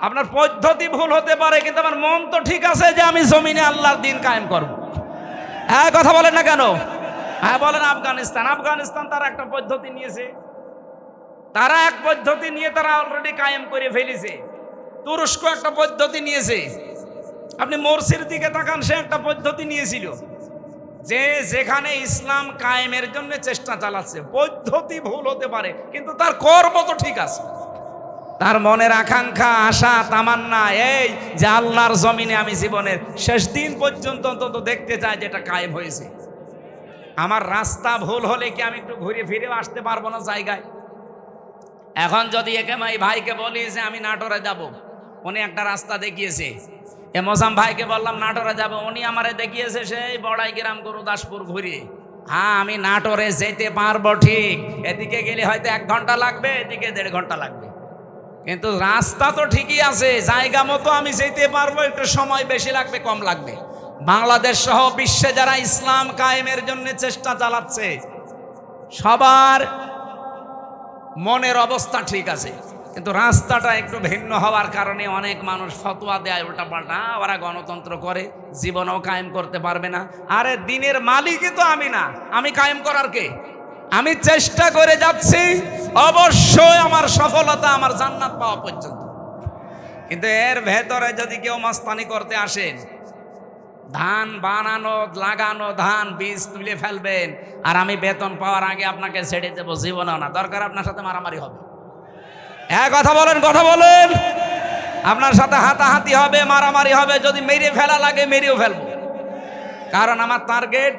আপনার পদ্ধতি ভুল হতে পারে, কিন্তু আমার মন তো ঠিক আছে যে আমি জমিনে আল্লাহর দিন কায়েম করব। হ্যাঁ, কথা বলেন না কেন? হ্যাঁ বলেন। আফগানিস্তান তারা একটা পদ্ধতি নিয়েছে, তারা এক পদ্ধতি নিয়ে তারা অলরেডি কায়েম করে ফেলেছে। তুরস্ক একটা পদ্ধতি নিয়েছে, আপনি মোরসির দিকে তাকান, সে একটা পদ্ধতি নিয়েছিল যে যেখানে ইসলাম কায়েমের জন্য চেষ্টা চালাচ্ছে। পদ্ধতি ভুল হতে পারে কিন্তু তার কর্ম তো ঠিক আছে, তার মনের আকাঙ্ক্ষা, আশা, তামান্না এই যে আল্লাহর জমিনে আমি জীবনের শেষ দিন পর্যন্ত অন্তত দেখতে চাই যেটা কায়েম হয়েছে। আমার রাস্তা ভুল হলে কি আমি একটু ঘুরে ফিরেও আসতে পারবো না জায়গায়? এখন যদি একেমাই ভাইকে বলি যে আমি নাটোরে যাব, উনি একটা রাস্তা দেখিয়েছে, এ মোজাম ভাইকে বললাম নাটোরে যাব, উনি আমারে দেখিয়েছে সেই বড়াই গ্রাম গুরুদাসপুর ঘুরে। হ্যাঁ, আমি নাটোরে যেতে পারবো ঠিক, এদিকে গেলে হয়তো 1 ঘন্টা লাগবে, এদিকে 1.5 ঘন্টা লাগবে, কিন্তু রাস্তা তো ঠিকই আছে, জায়গা মতো আমি যেতে পারবো। একটু সময় বেশি লাগবে, কম লাগবে। বাংলাদেশ সহ বিশ্বে যারা ইসলাম কায়েমের জন্য চেষ্টা চালাচ্ছে, সবার মনের অবস্থা ঠিক আছে, কিন্তু রাস্তাটা একটু ভিন্ন হওয়ার কারণে অনেক মানুষ ফতোয়া দেয় উল্টাপাল্টা, ওরা গণতন্ত্র করে, জীবনেও কায়েম করতে পারবে না। আরে দিনের মালিকই তো আমি না, আমি কায়েম করার কে? আমি চেষ্টা করে যাচ্ছি, অবশ্যই আমার সফলতা আমার জান্নাত পাওয়া পর্যন্ত। কিন্তু এর ভেতরে যদি কেউ মাস্তানি করতে আসেন, ধান বানানো, লাগানো, ধান বীজ তুলে ফেলবেন, আর আমি বেতন পাওয়ার আগে আপনাকে ছেড়ে দেবো, জীবনও না, দরকার আপনার সাথে মারামারি হবে। হ্যাঁ, কথা বলেন, কথা বলেন। আপনার সাথে হাতাহাতি হবে, মারামারি হবে, যদি মেরে ফেলা লাগে মেরেও ফেলবো, কারণ আমার টার্গেট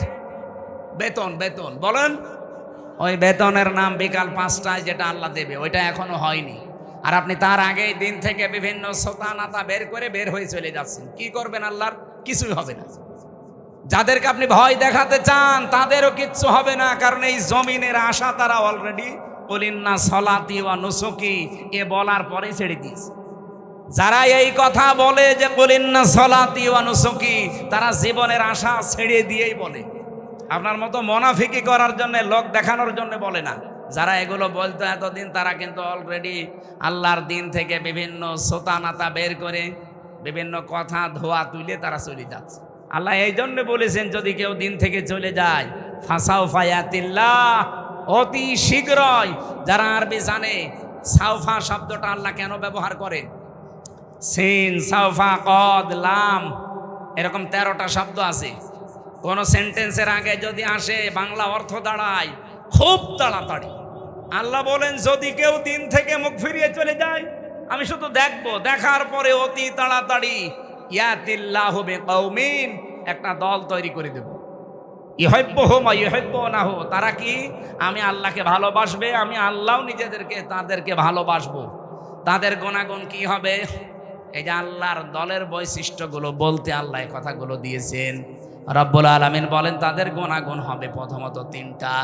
বেতন। বেতন বলেন, ওই বেতনের নাম বিকাল 5টায় যেটা আল্লাহ দেবে, ওইটা এখনো হয়নি। আর আপনি তার আগেই দিন থেকে বিভিন্ন সোতা নাতা বের করে বের হয়ে চলে যাচ্ছেন। কি করবেন? আল্লাহর কিছুই হবে না। যাদেরকে আপনি ভয় দেখাতে চান তাদেরও কিচ্ছু হবে না, কারণ এই জমিনের আশা তারা অলরেডি কুলিন্না সলাতি ওয়া নুসুকি এ বলার পরে ছেড়ে দিয়েছে। যারা এই কথা বলে যে কুলিন্না সলাতি ওয়া নুসুকি, তারা জীবনের আশা ছেড়ে দিয়েই বলে। আপনার মতো মুনাফিকি করার জন্য, লোক দেখানোর জন্য বলে না। যারা এগুলো বলতো এতদিন, তারা কিন্তু অলরেডি আল্লাহর দিন থেকে বিভিন্ন সোতানাতা বের করে বিভিন্ন কথা ধোয়া তুলে তারা চলে যাচ্ছে। আল্লাহ এই জন্য বলেছেন, যদি কেউ দিন থেকে চলে যায় ফাসাউ ফায়াতিল্লাহ, অতি শীঘ্রই। যারা আরবি জানে, সাউফা শব্দটা আল্লাহ কেন ব্যবহার করে? সিন, সাউফা, কদ, লাম, এরকম 13টা শব্দ আছে। কোন সেন্টেন্সের আগে যদি আসে বাংলা অর্থ দাঁড়ায় খুব তাড়াতাড়ি। আল্লাহ বলেন, যদি কেউ দিন থেকে মুখ ফিরিয়ে চলে যায়, আমি শুধু দেখবো, দেখার পরে অতি তাড়াতাড়ি ইয়াতিল্লাহু বিকৌমিন, একটা দল তৈরি করে দেব। ইউহিব্বুহুম ওয়া ইউহিব্বুনাহু, তারা কি আমি আল্লাহকে ভালোবাসবে, আমি আল্লাহও তাদেরকে ভালোবাসবো। তাদের গুণাগুণ কি হবে? এই যে আল্লাহর দলের বৈশিষ্ট্যগুলো বলতে আল্লাহ এই কথাগুলো দিয়েছেন। রব্বুল আলামিন বলেন তাদের গুণাগুণ হবে প্রথমত 3টা।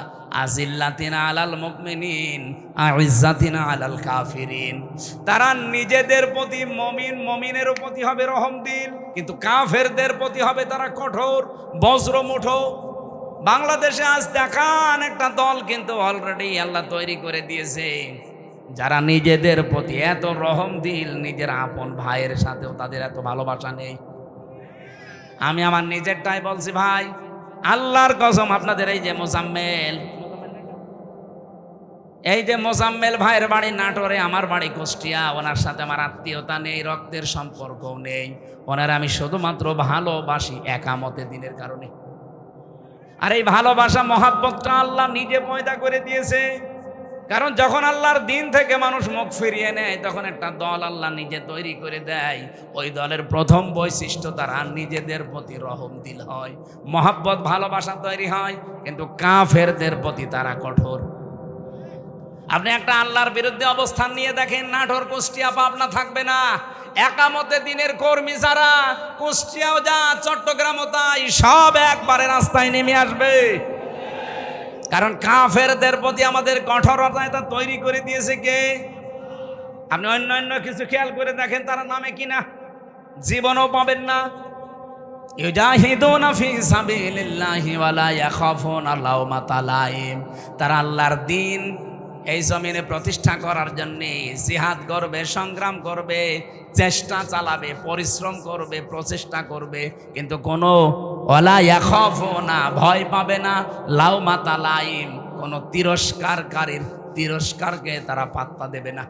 আজিল্লাতিনা আলাল মুমিনিন, আইজ্জাতিনা আলাল কাফিরিন। তারা নিজেদের প্রতি মুমিনের প্রতি হবে রহমদিল, কিন্তু কাফেরদের প্রতি হবে তারা কঠোর বজ্রমুঠো। বাংলাদেশে আজ দেখান একটা দল কিন্তু অলরেডি আল্লাহ তৈরি করে দিয়েছে, যারা নিজেদের প্রতি এত রহমদিল, নিজের আপন ভাইয়ের সাথেও তাদের এত ভালোবাসা নেই। আমি আমার নিজেরটাই বলছি ভাই, আল্লাহর কসম, আপনাদের এই যে মোজাম্মেল ভাইয়ের বাড়ি নাটোরে, আমার বাড়ি কুষ্টিয়া, ওনার সাথে আমার আত্মীয়তা নেই, রক্তের সম্পর্কও নেই। ওনার আমি শুধুমাত্র ভালোবাসি একামতে দিনের কারণে। আর এই ভালোবাসা মহাব্বতটা আল্লাহ নিজে পয়দা করে দিয়েছে। কারণ যখন আল্লাহর দিন থেকে মানুষ মুখ ফিরিয়ে নেয়, তখন একটা দল আল্লাহ নিজে তৈরি করে দেয়। ওই দলের প্রথম বৈশিষ্ট্য তারা নিজেদের প্রতি রহমদিল হয়, মহাব্বত ভালোবাসা তৈরি হয়, কিন্তু কাফেরদের প্রতি তারা কঠোর। আপনি একটা আল্লাহর বিরুদ্ধে অবস্থান নিয়ে দেখেন, নাটোর, কুষ্টিয়া, পাবনা থাকবে না। একামতে দিনের কর্মী যারা কুষ্টিয়াও যা, চট্টগ্রামও তাই, সব একবারে রাস্তায় নেমে আসবে। কারণ কাফেরদের প্রতি আমাদের কঠোরতা এটা তৈরি করে দিয়েছে কে? আপনি অন্য কিছু খেয়াল করে দেখেন, তারা নামে কিনা জীবনও পাবেন না। ইউজাহিদুনা ফি সাবিলিল্লাহি ওয়া লা ইয়াখাফুনা লাওমাতা লাইম। তারা আল্লাহর দিন এই জমিনে প্রতিষ্ঠা করার জন্য জিহাদ করবে, সংগ্রাম করবে, চেষ্টা চালাবে, পরিশ্রম করবে, প্রচেষ্টা করবে, কিন্তু কোনো ওয়ালা ইয়াখাফুনা, ভয় পাবে না, লাওমাতা লাইম, কোনো তিরস্কারকারীর তিরস্কারকে তারা পাত্তা দেবে না।